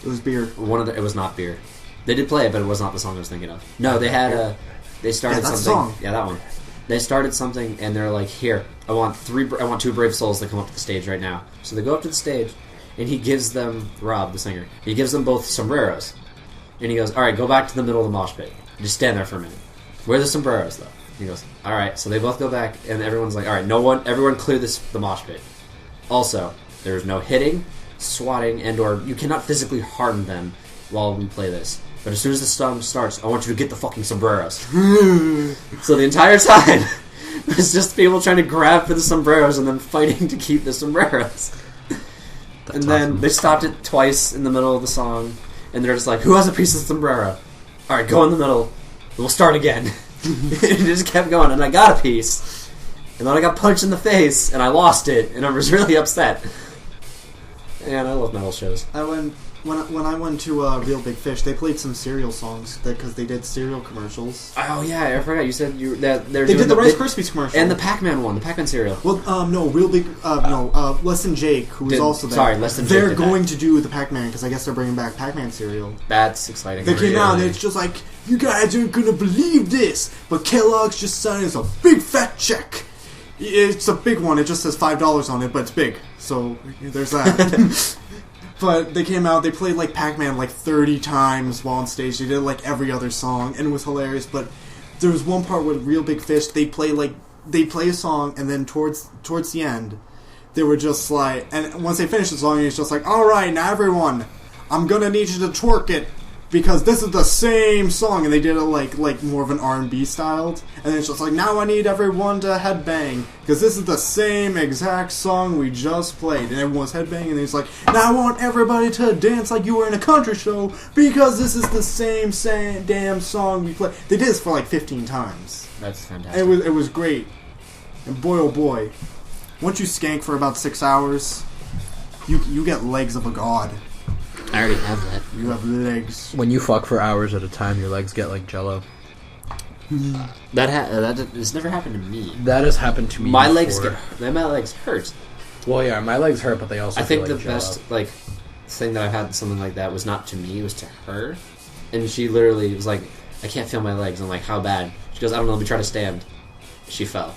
It was beer.
it was not Beer. They did play it, but it was not the song I was thinking of. No, they had they started
Yeah, that
something.
song.
Yeah, that one. They started something, and they're like, "Here, I want two brave souls to come up to the stage right now." So they go up to the stage, and he gives them Rob, the singer. He gives them both sombreros, and he goes, "All right, go back to the middle of the mosh pit. Just stand there for a minute. Wear the sombreros, though." He goes, "All right." So they both go back, and everyone's like, "All right, everyone clear the mosh pit." Also, there's no hitting, swatting, and/or you cannot physically harm them while we play this. But as soon as the song starts, I want you to get the fucking sombreros. So the entire time, It's just people trying to grab for the sombreros and then fighting to keep the sombreros. And then
awesome.
they stopped it twice in the middle of the song, and they're just like, "Who has a piece of sombrero? All right, go in the middle. We'll start again." It just kept going, and I got a piece, and then I got punched in the face, and I lost it, and I was really upset. And I love metal shows.
When I went to Real Big Fish, they played some cereal songs because they did cereal commercials.
Oh yeah, I forgot you said they
did the Rice Krispies commercial
and the Pac-Man one, the Pac-Man cereal.
Well, no, Real Big, Less Than Jake, who was also there.
Sorry, Less Than Jake.
They're
did
going
that.
to do the Pac-Man because I guess they're bringing back Pac-Man cereal.
That's exciting.
They came out and it's just like, you guys aren't gonna believe this, but Kellogg's just signed us a big fat check. It's a big one. It just says $5 on it, but it's big. So there's that. But they came out, they played like Pac-Man like 30 times while on stage. They did like every other song, and it was hilarious. But there was one part with Real Big Fish, they play a song, and then towards the end, they were just like, and once they finished the song, it's just like, all right, now everyone, I'm gonna need you to twerk it, because this is the same song, and they did it like more of an R&B styled, and then it's just like, now I need everyone to headbang, because this is the same exact song we just played, and everyone was headbanging, and it's like, now I want everybody to dance like you were in a country show, because this is the same damn song we played. They did this for like 15 times.
That's fantastic.
It was great, and boy oh boy, once you skank for about 6 hours, you get legs of a god.
I already have that.
You have legs.
When you fuck for hours at a time, your legs get like jello.
That has never happened to me.
That has happened to me.
My
before.
my legs hurt.
Well, yeah, my legs hurt, but they also.
I think
feel
the
like jello.
best like thing that I've had something like that was not to me, it was to her, and she literally was like, "I can't feel my legs." I'm like, "How bad?" She goes, "I don't know. Let me try to stand." She fell.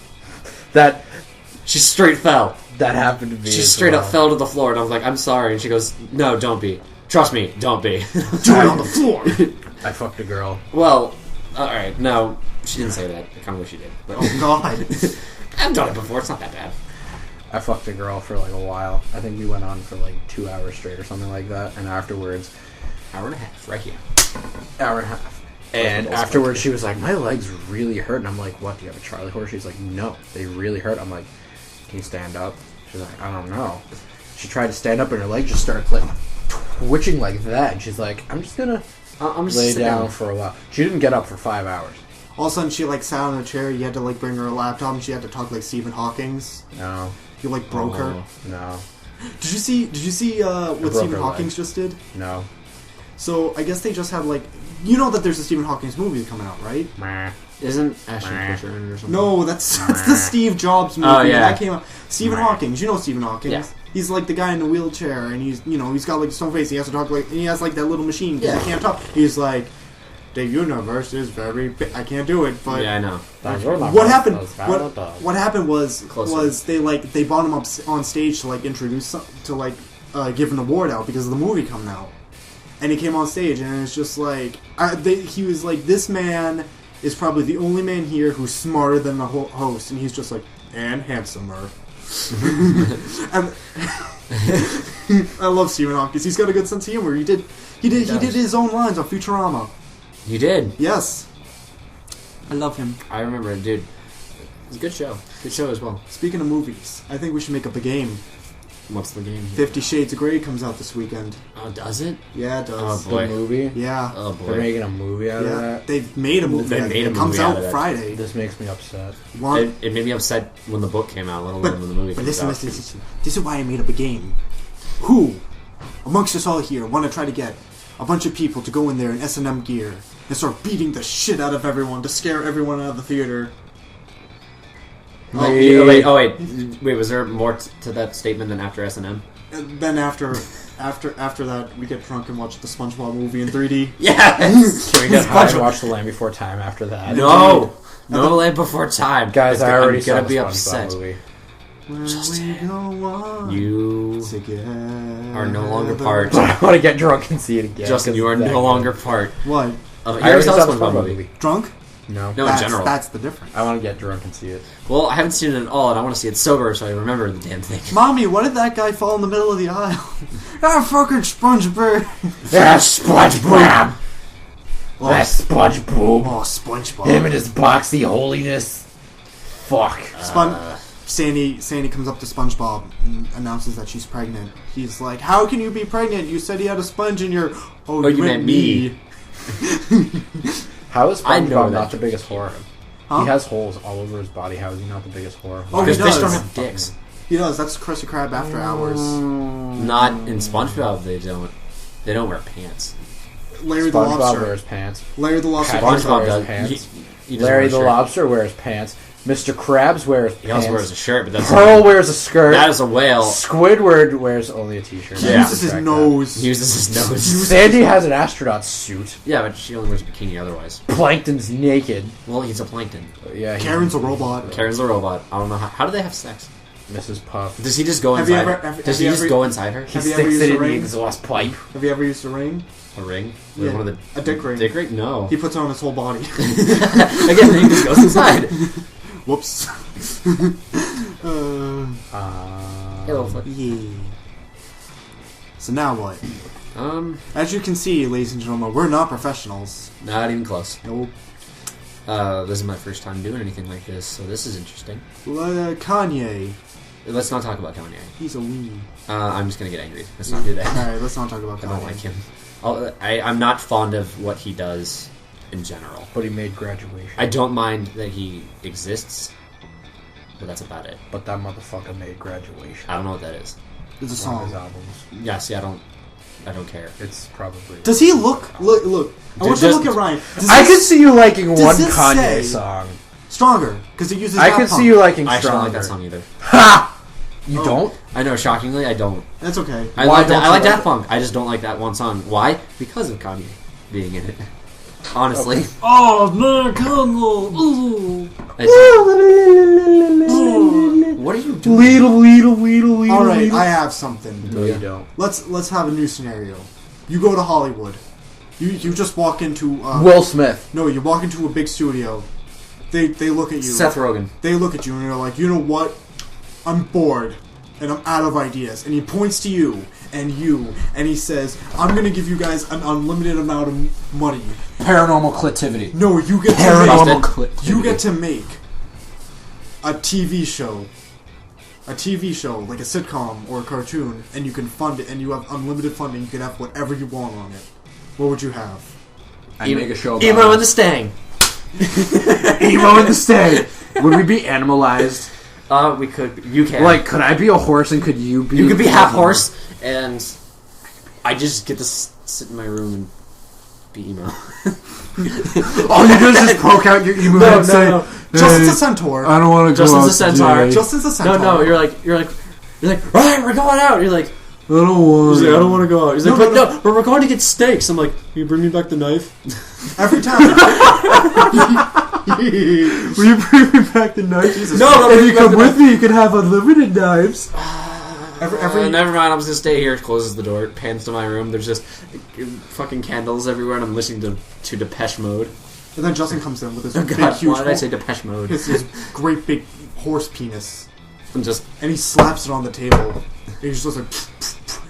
She straight fell.
That happened to me.
She straight up fell to the floor, and I was like, "I'm sorry." And she goes, "No, don't be. Trust me, don't be."
Do it on the floor.
I fucked a girl.
Well, alright, no, she didn't say that. I kind of wish she did. But
Oh god.
I've done it before, it's not that bad.
I fucked a girl for like a while. I think we went on for like 2 hours straight or something like that. And afterwards,
Hour and a half, right here.
hour and a half. And afterwards, she was like, "My legs really hurt." And I'm like, "What? Do you have a Charlie horse?" She's like, "No, they really hurt." I'm like, "Can you stand up?" She's like, "I don't know." She tried to stand up, and her leg just started like twitching like that. And she's like, "I'm just gonna lay down for a while." She didn't get up for 5 hours.
All of a sudden, she like sat on a chair. You had to like bring her a laptop, and she had to talk like Stephen Hawking's.
No,
You like broke her.
no,
Did you see what
broke
Stephen
her
Hawking
leg.
just did?
no.
So I guess they just have like, you know that there's a Stephen Hawking's movie coming out, right?
Meh.
Isn't Ashton Kutcher in it or something?
No, that's the Steve Jobs movie.
Oh, yeah.
That came out. Stephen Hawking's. You know Stephen Hawking.
Yeah.
He's like the guy in the wheelchair, and he's got like a stone face. He has to talk like, and he has like that little machine because he can't talk. He's like, the universe is very big. I can't do it, but
Yeah, I know.
what happened? What happened was
Closer.
they brought him up on stage to like introduce to like give an award out because of the movie coming out, and he came on stage and it's just like he was like, this man is probably the only man here who's smarter than the host, and he's just like, and handsomer. And I love Stephen Hawking. He's got a good sense of humor. He did his own lines on Futurama.
You did?
Yes, I love him.
I remember it, dude. It's a good show. Good show as well.
Speaking of movies, I think we should make up a game.
What's the game?
50 Shades of Grey comes out this weekend.
Oh, does it?
Yeah, it does.
Oh, boy.
The movie?
Yeah.
Oh,
They're
boy.
making a movie out of
Yeah,
that?
they've made a movie.
They
out of
made
it.
a
It comes
movie out
out
of that.
Friday.
This makes me upset.
It made me upset when the book came out, let alone when the movie
But
came out.
listen. This is why I made up a game. Who, amongst us all here, want to try to get a bunch of people to go in there in S&M gear and start beating the shit out of everyone to scare everyone out of the theater?
Wait, was there more to that statement than after S&M?
And then after that, we get drunk and watch the SpongeBob movie in 3D.
Yes!
Can we get high and watch The Land Before Time after that?
No! No Land Before Time.
Guys, I already saw
gonna
the
be
SpongeBob
upset.
movie.
You are no longer part.
I want to get drunk and see it again.
Justin, you are no longer part
What?
of
I already saw the
SpongeBob
SpongeBob movie.
Drunk?
No.
No, in general.
That's the difference.
I want to get drunk and see it.
Well, I haven't seen it at all, and I want to see it sober so I remember the damn thing.
Mommy, what did that guy fall in the middle of the aisle? Fucking SpongeBob.
That's SpongeBob! That's SpongeBob!
Oh, SpongeBob.
Him and his boxy holiness. fuck.
Sandy comes up to SpongeBob and announces that she's pregnant. He's like, "How can you be pregnant? You said you had a sponge in your..." Oh, you meant me.
How is
I know
SpongeBob
that.
not the biggest whore?
Huh?
He has holes all over his body. How is he not the biggest whore?
Oh, he
Because fish
does.
don't have dicks.
He does. That's Krusty Krab after hours.
Not in SpongeBob. They don't. They don't wear pants.
Larry the
SpongeBob
Lobster.
wears pants.
Larry the Lobster.
Patrick
SpongeBob
wears
does.
pants.
He doesn't
Larry
wear a
the
shirt.
Lobster wears pants. Mr. Krabs wears
He also
pants.
wears a shirt, but that's
Pearl wears a skirt.
that is a whale.
Squidward wears only a t-shirt.
He
Yeah.
uses his nose.
He uses his nose.
Sandy has an astronaut suit.
Yeah, but she only wears a bikini otherwise.
Plankton's naked.
Well, he's a plankton.
Yeah,
Karen's a robot.
Karen's a robot. I don't know how do they have sex?
Mrs. Puff.
Does he just go
Have you
inside?
ever- have-
Does
have
he
you
just
ever-
go inside her?
He
Have you ever
sticks
used
it
a
in the
ring?
exhaust pipe.
Have you ever used a ring?
A ring?
Yeah.
One of
A dick ring.
Dick ring? No.
He puts it on his whole body.
Again, he just goes inside.
Whoops. Yeah. So now what? As you can see, ladies and gentlemen, we're not professionals.
Not even close.
Nope.
This is my first time doing anything like this, so this is interesting.
Kanye.
Let's not talk about Kanye.
He's a weenie.
I'm just gonna get angry. Let's not do that.
Alright, let's not talk about
I
Kanye.
don't like him. I'm not fond of what he does in general.
But he made graduation.
I don't mind that he exists, but that's about it.
But that motherfucker made graduation.
I don't know what that is.
It's a
One of his
song.
albums.
Yeah, see, I don't care.
It's probably.
Does he look? Look. I want you to look at Ryan.
I could see you liking
does
one
this
Kanye
say-
song.
Stronger, because he uses.
I
Daft
could
Punk.
see you liking
I actually don't like
Stronger.
that song either.
Ha! You
Oh.
don't?
I know, shockingly, I don't.
That's okay.
I
Why
like
don't
I
you
like
like
Daft Punk. I just don't like that one song. Why? Because of Kanye being in it. Honestly.
Oh man, Kanye.
What are you doing?
Weedle.
All right, I have something.
No, you don't.
Let's have a new scenario. You go to Hollywood. You just walk into.
Will Smith.
No, you walk into a big studio. They look at you.
Seth Rogen.
They look at you and they're like, you know what? I'm bored and I'm out of ideas. And he points to you and he says, I'm gonna give you guys an unlimited amount of money.
Paranormal Clitivity.
No, you get
Paranormal
to make,
Clitivity.
you get to make a TV show. A TV show, like a sitcom or a cartoon, and you can fund it, and you have unlimited funding. You can have whatever you want on it. What would you have?
I'd make a show about
Emo and the Stang.
Emo and the Stag. Would we be animalized?
We could. You can.
Like, could I be a horse and could you be...
You could be half horse, and I just get to sit in my room and be emo.
All you do is just poke out your emo head and say,
Justin's a centaur.
I don't want to go out
Justin's a centaur.
today.
Justin's a centaur.
No, you're like, right, we're going out. You're like,
I don't want
he's like, I don't want to go out. He's like,
No,
but no, we're going to get steaks. I'm like, can you bring me back the knife?
Every time.
Will you bring me back the knife?
No,
If you come with me, you can have unlimited knives.
Every
never mind, I'm just gonna stay here. Closes the door, pans to my room. There's just fucking candles everywhere, and I'm listening to Depeche Mode.
And then Justin comes in with his
Oh
big,
God,
huge,
why did I say Depeche Mode?
his great big horse penis,
I'm just
and he slaps it on the table. And he's just like,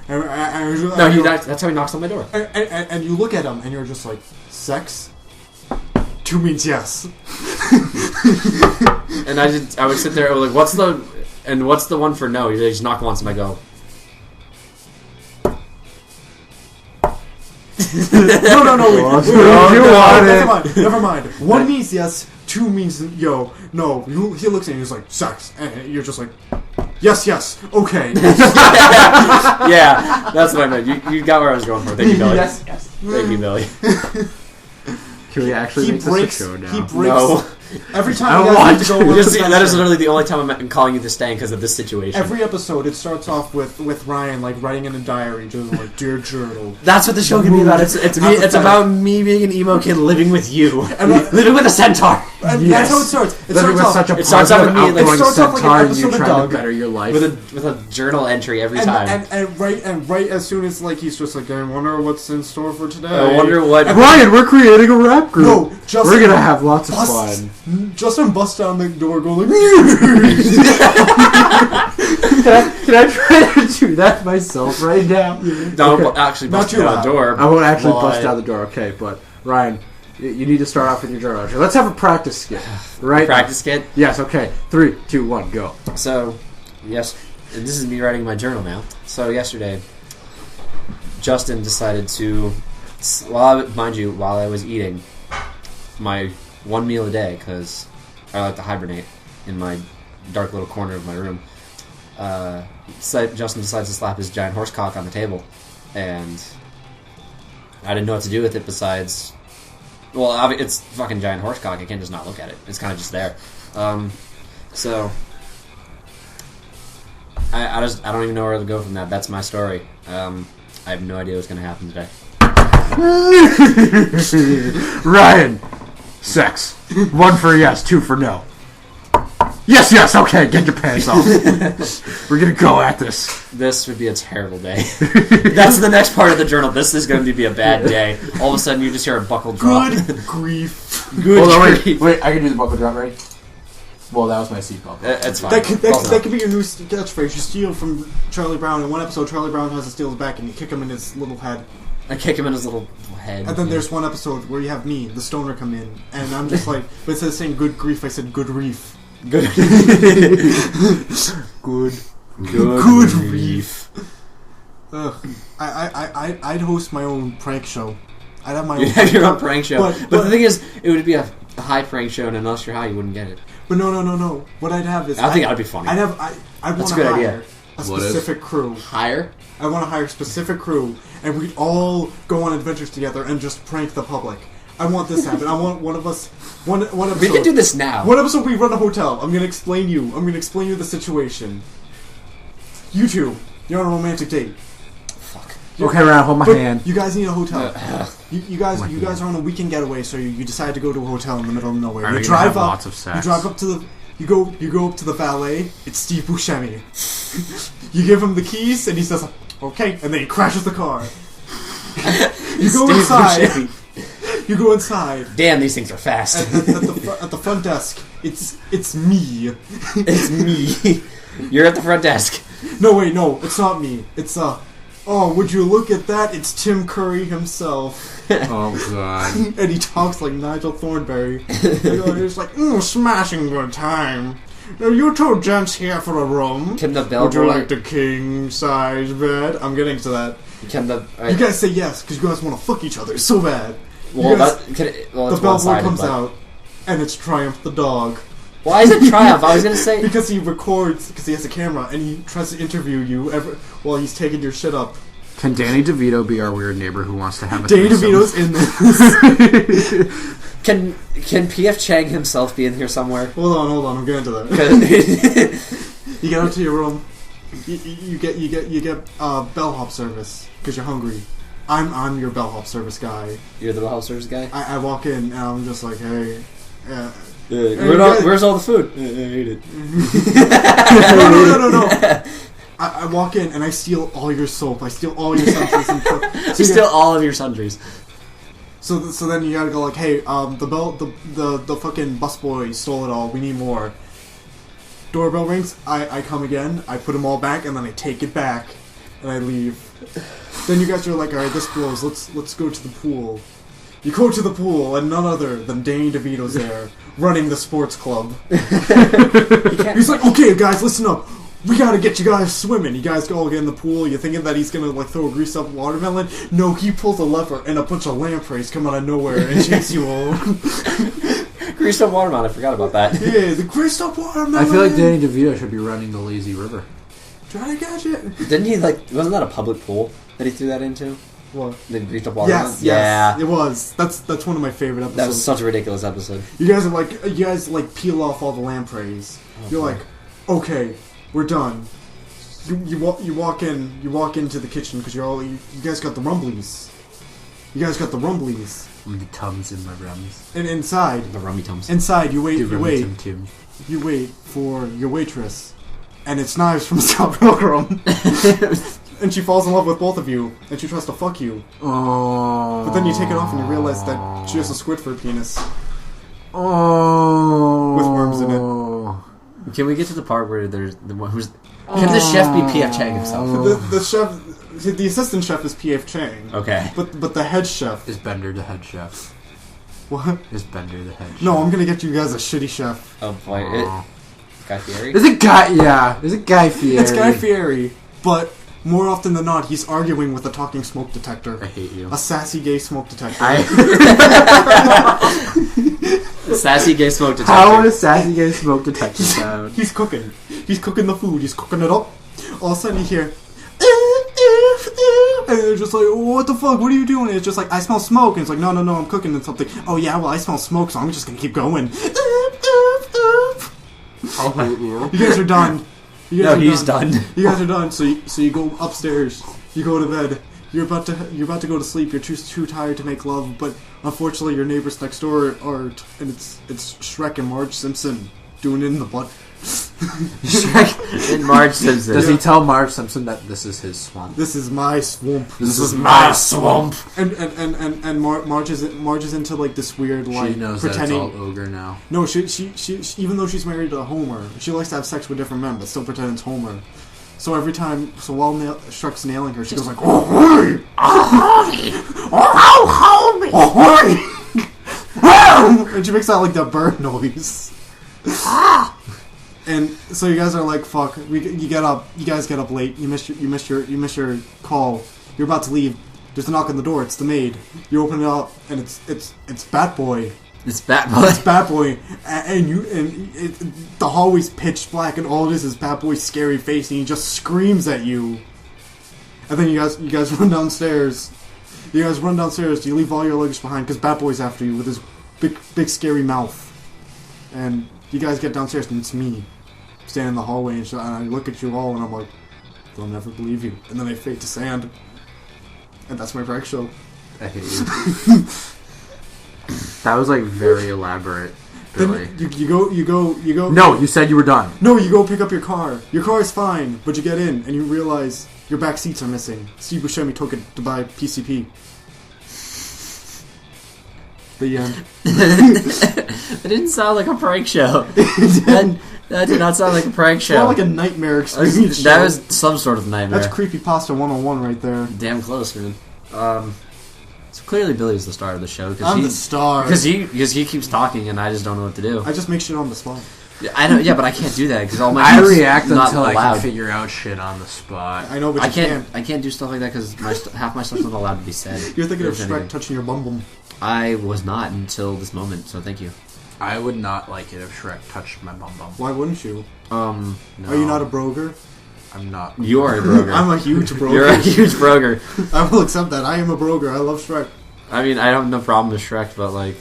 that's how he knocks on my door.
and you look at him, and you're just like, sex? 2 means yes.
And I would sit there, I was like, what's the one for no? You just knock once, and I go.
No.
want
Never mind. 1 means yes. 2 means yo. No. He looks at you. He's like sex, and you're just like, yes. Okay.
Yeah, that's what I meant. You got where I was going for. Thank you, Billy.
Yes.
Thank you, Billy.
Can we actually
He
make
breaks.
this a show now?
He breaks.
No.
Every
I
time
don't
you guys
want
need to go
to.
work
Just,
with
that is
Spencer,
literally the only time I'm calling you to stay because of this situation.
every episode, it starts off with Ryan like writing in a diary, just like, dear journal.
That's what the show can be about. It's about me being an emo kid living with you, living with a centaur.
And
Yes.
that's how it starts. It
Living
starts
with
off,
such a
it starts out with me, like,
outgoing
it starts off like an
centaur and
episode
you
of
trying
Doug.
to better your life.
with a journal entry every time.
and right as soon as like he's just like, I wonder what's in store for today.
I wonder what.
Ryan, we're creating a rap group.
No, Justin
we're gonna have lots of
busts,
fun.
Justin busts down the door, going like,
Can I try to do that myself right now?
Don't
Okay.
actually
Not
bust
too
down
loud.
the door.
I won't actually
But-
bust down the door. Okay, but Ryan, You need to start off with your journal entry. Let's have a practice skit. Right?
Practice skit?
Yes, okay. 3, 2, 1, go.
So, yes, this is me writing my journal now. So yesterday, Justin decided to, while I was eating my one meal a day, because I like to hibernate in my dark little corner of my room, Justin decides to slap his giant horse cock on the table, and I didn't know what to do with it besides... Well, it's fucking giant horse cock. I can't just not look at it. It's kind of just there. So... I don't even know where to go from that. That's my story. I have no idea what's going to happen today.
Ryan! Sex. 1 for yes, 2 for no. Yes, okay, get your pants off. We're gonna go at this.
This would be a terrible day. That's the next part of the journal. This is going to be a bad day. All of a sudden, you just hear a buckle drop.
Good grief.
Hold on, wait, I can do the buckle drop, right? Well, that was my seatbelt.
It's fine.
That could be your new catchphrase. You steal from Charlie Brown. In one episode, Charlie Brown has to steal his back, and you kick him in his little head.
I kick him in his little head.
And then there's one episode where you have me, the stoner, come in, and I'm just like, but instead of saying good grief, I said good reef.
Good.
Good reef. Ugh. I'd host my own prank show. I'd have my own.
You'd have your own prank show. But the thing is, it would be a high prank show, and unless you're high, you wouldn't get it.
But no. What I'd have is...
I think that'd be funny.
I'd want to hire a
What
specific crew.
Hire?
I want to hire a specific crew, and we'd all go on adventures together and just prank the public. I want this to happen. I want one episode...
We can do this now.
One episode we run a hotel. I'm going to explain you the situation. You two, you're on a romantic date.
Fuck.
Okay, Ryan, hold my hand.
You guys need a hotel. You guys are on a weekend getaway, so you decide to go to a hotel in the middle of nowhere. You drive up.
Lots of sex.
You drive up to the. You go up to the valet. It's Steve Buscemi. You give him the keys, and he says, "Okay," and then he crashes the car. You go inside. You go inside.
Damn, these things are fast.
At the front desk, it's me.
It's me. You're at the front desk.
No, it's not me. It's oh, would you look at that? It's Tim Curry himself.
Oh, God.
And he talks like Nigel Thornberry. He's like, smashing good time. You two gents here for a room.
Can the bellboy...
Would you like the king-size bed? I'm getting to that. You guys say yes, because you guys want to fuck each other so bad.
Well,
the bellboy comes out, and it's Triumph the dog.
Why is it Triumph? I was going to say...
Because he records, because he has a camera, and he tries to interview you while he's taking your shit up.
Can Danny DeVito be our weird neighbor who wants to have a
Danny DeVito's in this.
Can P.F. Chang himself be in here somewhere?
Hold on, I'm getting to that. You get out to your room. You get bellhop service because you're hungry. I'm your bellhop service guy.
You're the bellhop service guy?
I walk in and I'm just like, hey.
Where's all the food? I ate it.
No. I walk in and I steal all your soap. I steal all your sundries.
You steal all of your sundries.
So then you gotta go like, hey, the fucking busboy stole it all. We need more. Doorbell rings. I come again. I put them all back and then I take it back and I leave. Then you guys are like, all right, this blows. Let's go to the pool. You go to the pool and none other than Danny DeVito's there running the sports club. He's like, okay, guys, listen up. We gotta get you guys swimming. You guys all get in the pool. You're thinking that he's gonna like throw a greased up watermelon. No, he pulls a lever and a bunch of lampreys come out of nowhere and chase you all.
Greased up watermelon. I forgot about that.
Yeah, the greased up watermelon.
I feel like Danny DeVito should be running the lazy river.
Try to catch it.
Didn't he wasn't that a public pool that he threw that into?
What?
The greased up watermelon?
Yes, yeah. It was. That's one of my favorite episodes.
That was such a ridiculous episode.
You guys peel off all the lampreys. You're like, okay. We're done. You walk into the kitchen because you guys got the rumblies. You guys got the rumblies.
The tums in my rums.
And inside
the rummy tums.
Inside you wait for your waitress, and it's Knives from Scott Pilgrim. And she falls in love with both of you, and she tries to fuck you.
Oh.
But then you take it off and you realize that she has a squid for a penis.
Oh.
With worms in it.
Can we get to the part where there's the one who's... Can the chef be P.F. Chang himself?
The chef... The assistant chef is P.F. Chang.
Okay.
But the head chef...
is Bender the head chef.
What?
Is Bender the head chef?
No, I'm gonna get you guys a shitty chef.
Oh boy, Guy Fieri.
Is it Guy? Yeah, is it Guy Fieri?
It's Guy Fieri, but more often than not, he's arguing with a talking smoke detector.
I hate you.
A sassy gay smoke detector.
Sassy gay smoke detector.
How would a sassy gay smoke detector sound?
He's cooking. He's cooking the food. He's cooking it up. All of a sudden, you hear. And they're just like, what the fuck? What are you doing? And it's just like, I smell smoke. And it's like, no, I'm cooking and something. Oh yeah, well I smell smoke, so I'm just gonna keep going.
I'll hate you.
You guys are done.
He's done.
You guys are done. So you go upstairs. You go to bed. You're about to go to sleep. You're too tired to make love, but unfortunately your neighbors next door are, and it's Shrek and Marge Simpson doing it in the butt.
Shrek and Marge Simpson.
Does he tell Marge Simpson that this is his swamp?
This is my swamp.
This is my swamp.
And Marge is into like this weird like
she knows
pretending.
that it's all ogre now.
No, she even though she's married to Homer, she likes to have sex with different men, but still pretend it's Homer. So every time, while Shrek's nailing her, she goes like, "Oh, honey! Oh, honey! Oh, honey!" And she makes that like that bird noise. And so you guys are like, "Fuck!" You guys get up late. You miss your call. You're about to leave. There's a knock on the door. It's the maid. You open it up, and it's Bat Boy.
It's Bat Boy.
It's Bat Boy, the hallway's pitch black, and all it is Bat Boy's scary face, and he just screams at you. And then you guys run downstairs. You leave all your luggage behind because Bat Boy's after you with his big scary mouth. And you guys get downstairs, and it's me, standing in the hallway, and I look at you all, and I'm like, they'll never believe you. And then I fade to sand, and that's my prank show.
I hate you. That was like very elaborate, Billy.
Then you go.
No, you said you were done.
No, you go pick up your car. Your car is fine, but you get in and you realize your back seats are missing. Steve Buscemi took it to buy PCP. The end.
It didn't sound like a prank show. That did not sound like a prank show.
It's more like a nightmare experience.
That was some sort of nightmare.
That's Creepypasta 101 right there.
Damn close, man. So clearly Billy's the star of the show.
I'm the star.
Because he keeps talking and I just don't know what to do.
I just make shit on the spot.
I know, yeah, but I can't do that because all my
I
shit's
react
not
until I
allowed.
can figure out shit on the spot.
I know, but
I
you
can't. I can't do stuff like that because half my stuff's not allowed to be said.
You're thinking of
If
Shrek
anything.
touching your bum.
I was not until this moment, so thank you.
I would not like it if Shrek touched my bum bum.
Why wouldn't you?
No.
Are you not a broger?
I'm not.
You are a broger.
I'm a huge broger.
You're a huge broger.
I will accept that. I am a broger. I love Shrek.
I mean, I have no problem with Shrek, but like,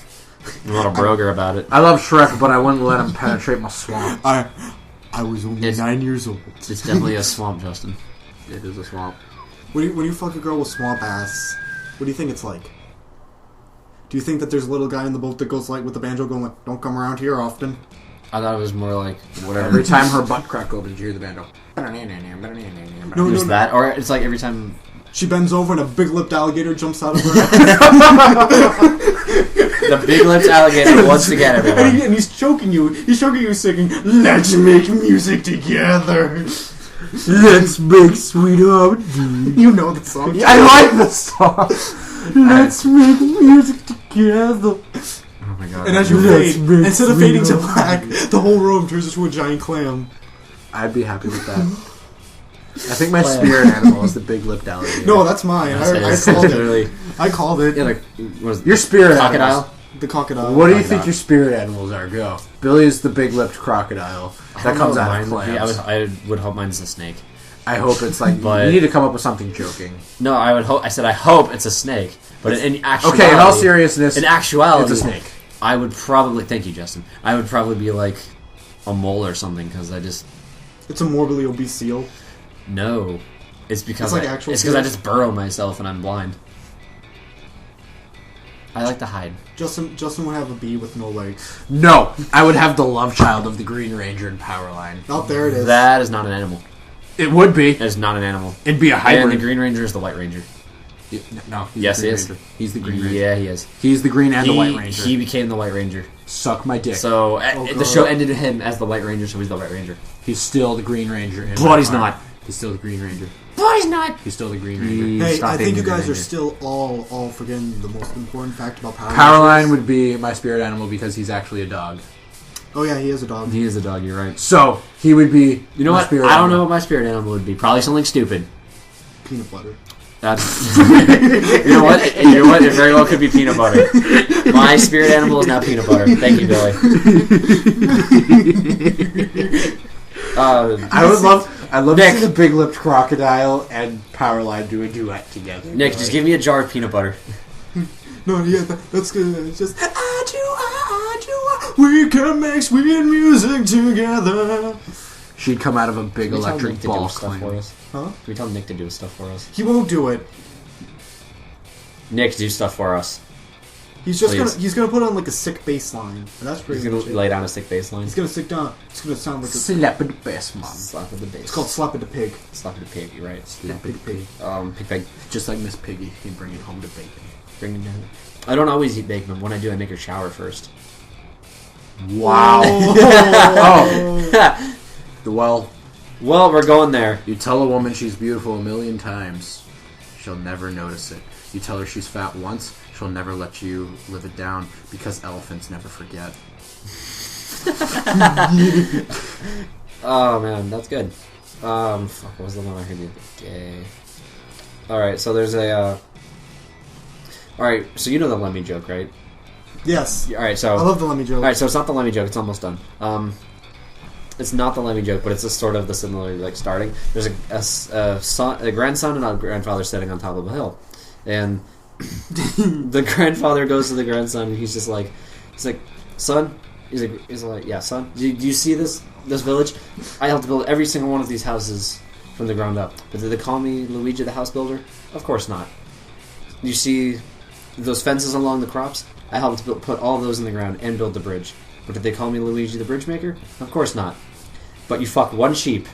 I'm not a broger about it.
I love Shrek, but I wouldn't let him penetrate my swamp.
I was only 9 years old.
It's definitely a swamp, Justin.
It is a swamp.
When you fuck a girl with swamp ass, what do you think it's like? Do you think that there's a little guy in the boat that goes like with the banjo going like, "Don't come around here often"?
I thought it was more like whatever.
Every time her butt crack opens, you hear the banjo.
There's that, or it's like every time
She bends over and a big-lipped alligator jumps out of her.
the big-lipped alligator wants to get everyone.
And he's choking you. He's choking you, singing, "Let's make music together.
Let's make sweet harmony."
You know the song.
Yeah, I like the song. Let's make music together.
Oh my god!
And as you fade, instead of fading to black, the whole room turns into a giant clam.
I'd be happy with that. I think my spirit animal is the big-lipped alligator.
No, that's mine. I called it. I called it.
Yeah, like what is it?
Your spirit
Crocodile.
animals.
The crocodile.
What do you think your spirit animals are? Go. Billy is the big-lipped crocodile that comes out of clams.
I would hope mine's a snake.
I hope it's like,
But-
you need to come up with something joking.
No, I would hope. I said I hope it's a snake, but in actuality,
Okay, in all seriousness,
in actuality,
it's a snake.
I would probably thank you, Justin. I would probably be like a mole or something because I just
It's a morbidly obese seal.
no. It's because
It's like actual
I
seals?
just burrow myself and I'm blind. I like to hide.
Justin would have a bee with no legs.
No, I would have the love child of the Green Ranger in Powerline.
Oh, there it is.
That is not an animal.
It would be.
That is not an animal.
It'd be a
And
hybrid.
the Green Ranger is the White Ranger.
No, he's
Yes,
the
he
Green
is.
Ranger. He's the Green Ranger.
Yeah, he is.
He's the Green and the White Ranger.
He became the White Ranger.
Suck my dick.
So
God.
the show ended him as the White Ranger, so he's the White Ranger.
He's still the Green Ranger.
But he's not.
He's still the Green Ranger.
But he's not.
He's still the Green Ranger.
Hey,
Stop
I
being
think you
the Green
guys are
Ranger.
still all forgetting the most important fact about Power
Powerline
Rangers.
would be my spirit animal because he's actually a dog.
Oh yeah, he is a dog.
He is a dog. You're right.
So he would be.
You know
my
what?
spirit
I don't
animal.
know what my spirit animal would be. Probably something stupid.
Peanut butter.
That's you know what? You know what? It very well could be peanut butter. My spirit animal is now peanut butter. Thank you, Billy.
I'd love
Nick.
to see the Big Lipped Crocodile and Powerline do a duet together.
Nick, just give me a jar of peanut butter.
No, yeah, that's good. It's just we can make sweet music together.
She'd come out of a big
Can we tell
electric
Nick to
ball
do stuff for
clang.
us?
Huh?
Can we tell Nick to do stuff for us?
He won't do it.
Nick, do stuff for us.
He's just
Please.
he's gonna put on like a sick bass line. And that's pretty
He's
much
gonna
it.
lay down a sick bass line.
He's gonna sit down. It's gonna sound like a.
Slap at the best, man.
Slap with the bass.
It's called Slap at the Pig.
Slap with the pig. You're right.
Slap at the pig.
Pig.
Just like Miss Piggy, he'd bring it home to bacon.
Bring it down. I don't always eat bacon, but when I do, I make her shower first.
Wow.
Oh.
Well,
Well, we're going there.
you tell a woman she's beautiful a million times, she'll never notice it. You tell her she's fat once, she'll never let you live it down because elephants never forget.
Oh man, that's good. Fuck, what was the one I heard the other day? Alright, so there's a, Alright, so you know the Lemmy joke, right?
Yes.
Alright, so...
I love the Lemmy joke.
Alright, so it's not the Lemmy joke, it's almost done. It's not the Lemmy joke, but it's a sort of the similar, like, starting. There's a grandson and a grandfather sitting on top of a hill. And the grandfather goes to the grandson, and he's like, son? He's like, yeah, son? Do you see this village? I helped build every single one of these houses from the ground up. But did they call me Luigi the house builder? Of course not. You see those fences along the crops? I helped put all those in the ground and build the bridge. But did they call me Luigi the bridge maker? Of course not. But you fucked one sheep,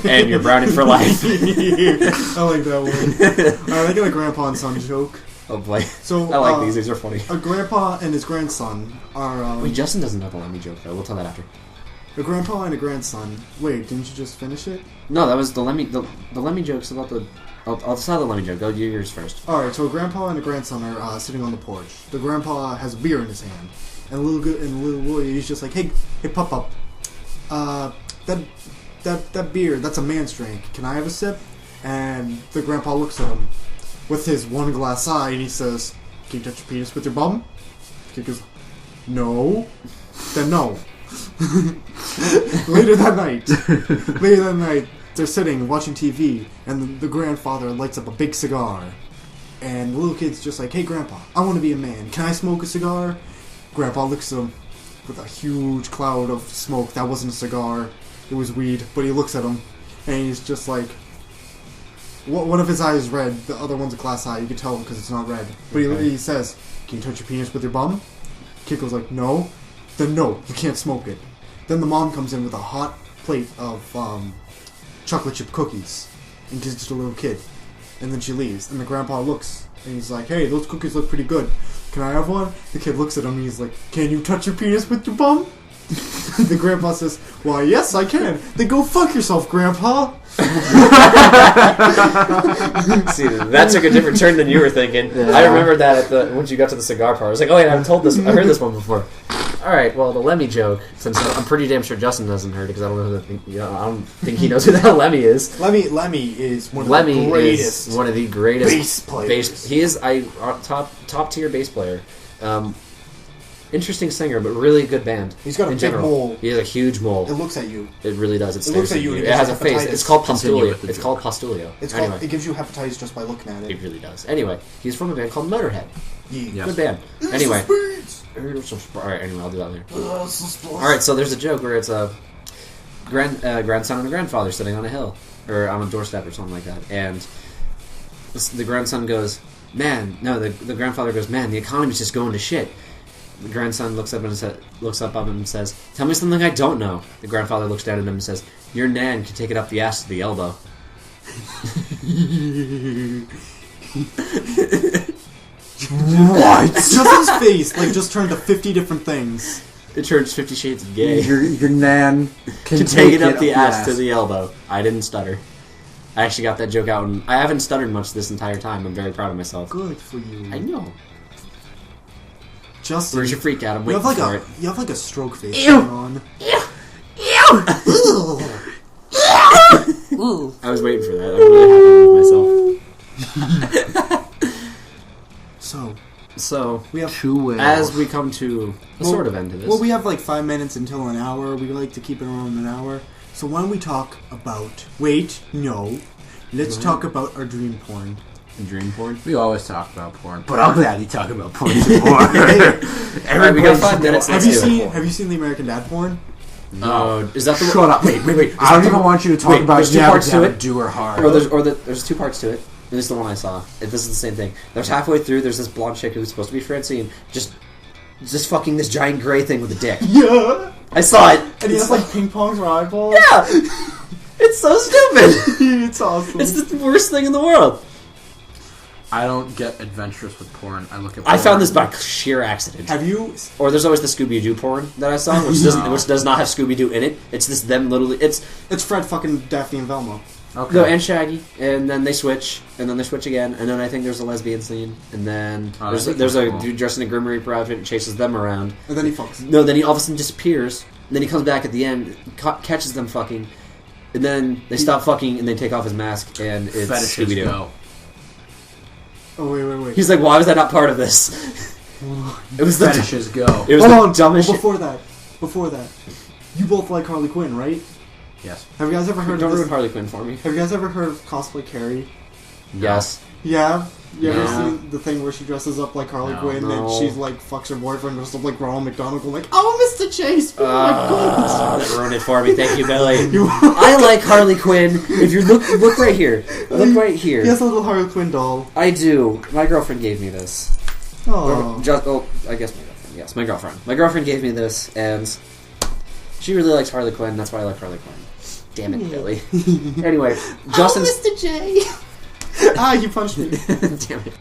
and you're browning for life.
I like that one. Alright, I got a grandpa and son joke.
Oh boy.
So
I like these. These are funny.
A grandpa and his grandson are.
Wait, Justin doesn't know the Lemmy joke, though. We'll tell that after.
A grandpa and a grandson. Wait, didn't you just finish it?
No, that was the Lemmy. The Lemmy joke's about the. I'll tell the Lemmy joke. Go yours first.
Alright, so a grandpa and a grandson are sitting on the porch. The grandpa has a beer in his hand. And the little boy, he's just like, hey, Pop-Up. That beer, that's a man's drink. Can I have a sip? And the grandpa looks at him with his one glass eye and he says, can you touch your penis with your bum? The kid goes, no. Then no. Later that night, they're sitting watching TV and the grandfather lights up a big cigar. And the little kid's just like, hey grandpa, I want to be a man. Can I smoke a cigar? Grandpa looks at him with a huge cloud of smoke. That wasn't a cigar. It was weed. But he looks at him, and he's just like... One of his eyes is red. The other one's a glass eye. You can tell because it's not red. But he says, can you touch your penis with your bum? Kid goes like, no. Then no, you can't smoke it. Then the mom comes in with a hot plate of chocolate chip cookies and gives it to the little kid. And then she leaves. And the grandpa looks, and he's like, hey, those cookies look pretty good. Can I have one? The kid looks at him and he's like, can you touch your penis with your bum? The grandpa says, why, yes, I can. Then go fuck yourself, grandpa.
See, that took a different turn than you were thinking.
Yeah.
I remember that once you got to the cigar part. I was like, oh yeah, I've heard this one before. All right, well, the Lemmy joke, since I'm pretty damn sure Justin doesn't heard it because I don't know I don't think he knows who the hell Lemmy is.
Lemmy is one of
Lemmy
the greatest.
is one of the greatest
bass players.
He is top tier bass player. Interesting singer, but really good band.
He's got a
in
big
general.
mole.
He has a huge mole.
It looks at you.
It really does. It stares
looks at you and
It
it
has
gives
a
you
face.
hepatitis.
It's called
Continue
Postulio.
with the
It's
joke.
called Postulio.
It gives you hepatitis just by looking at
It
it.
really does. Anyway, he's from a band called Motorhead.
Yeah.
Good band. Anyway. Alright, anyway, I'll do that later. Alright, so there's a joke where it's a grandson and a grandfather sitting on a hill. Or on a doorstep or something like that. And the grandson goes, the grandfather goes, man, the economy's just going to shit. The grandson looks up at him and says, tell me something I don't know. The grandfather looks down at him and says, your nan can take it up the ass to the elbow.
What? Justin's face just turned to 50 different things.
It turns 50 Shades of Gay.
Your nan can
Take it up the ass to the elbow. I didn't stutter. I actually got that joke out, and I haven't stuttered much this entire time. I'm very proud of myself.
Good for you.
I know.
Justin,
Where's your freak out? I'm
you
waiting
have like
for
a
it.
you have like a stroke face
Ew.
going on.
I was waiting for that. I'm really happy with myself.
So
So,
we have
2 whales.
as we come to a sort of end to this.
Well, we have like 5 minutes until an hour. We like to keep it around an hour. So why don't we talk about? Wait, no. Let's talk about our dream porn.
Dream porn?
We always talk about porn, but I'm glad you talk about porn some more.
Alright, we got 5 minutes.
Have
Let's
you
do it.
seen the American Dad porn?
No. Is that the
Shut up. Wait. I don't even want you to talk
Wait,
about
there's 2 parts to it?
Do her hard.
There's 2 parts to it. And this is the one I saw. This is the same thing. There's halfway through, there's this blonde chick who's supposed to be Francine, just fucking this giant gray thing with a dick.
Yeah.
I saw it.
And he has like ping pongs for eyeballs.
Yeah! It's so stupid!
It's awesome.
It's the worst thing in the world.
I don't get adventurous with porn. I look at.
I
porn.
found this by sheer accident.
Have you?
Or there's always the Scooby-Doo porn that I saw, which does not have Scooby-Doo in it. It's just them literally. It's
Fred fucking Daphne and Velma.
Okay.
no, and Shaggy, and then they switch, and then they switch again, and then I think there's a lesbian scene, and then there's a
cool.
dude dressed in a Grim Reaper outfit and chases them around.
And then he fucks.
No, then he all of a sudden disappears, and then he comes back at the end, catches them fucking, and then they stop fucking, and they take off his mask, and it's
Fetishes
Scooby-Doo.
go.
Oh wait.
He's like, why was that not part of this? It was the
Fetishes go.
It was
Hold
the
on.
dumbest shit.
Before that, you both like Harley Quinn, right?
Yes.
Have you guys ever heard
Don't
of
ruin
this?
Harley Quinn for me.
Have you guys ever heard of cosplay Carrie?
Yes.
Yeah. You ever
Yeah.
seen the thing where she dresses up like Harley
No.
Quinn and
No.
she's like fucks her boyfriend dressed up like Ronald McDonald, going like, "Oh, Mr. Chase, oh my god!"
That ruined it for me. Thank you, Billy.
You-
I like Harley Quinn. If you look right here. Look right here.
He has a little Harley Quinn doll.
I do. My girlfriend gave me this.
Oh,
I guess my girlfriend. Yes, my girlfriend. My girlfriend gave me this, and she really likes Harley Quinn. That's why I like Harley Quinn. Damn it, Billy. Anyway, Justin's.
Oh, Mr. J. You punched me.
Damn it.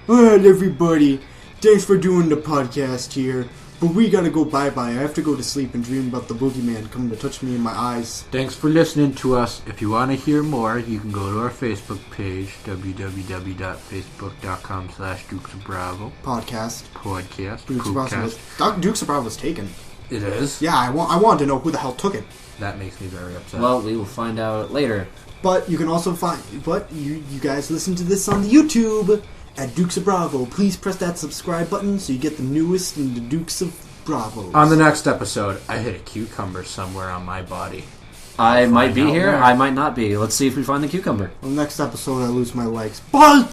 Alright, everybody. Thanks for doing the podcast here. But we gotta go bye-bye. I have to go to sleep and dream about the boogeyman coming to touch me in my eyes.
Thanks for listening to us. If you want to hear more, you can go to our Facebook page, www.facebook.com/DukesofBravo
Podcast.
podcast.
Dukes of Bravo was,
Poopcast.
Dukes of Bravo was taken.
It is.
Yeah, I wanted to know who the hell took it.
That makes me very upset.
Well, we will find out later.
But you can also find... But you guys listen to this on the YouTube at Dukes of Bravo. Please press that subscribe button so you get the newest in the Dukes of Bravo.
On the next episode, I hit a cucumber somewhere on my body.
I might be
out
here.
more.
I might not be. Let's see if we find the cucumber.
On the next episode, I lose my legs. Bye!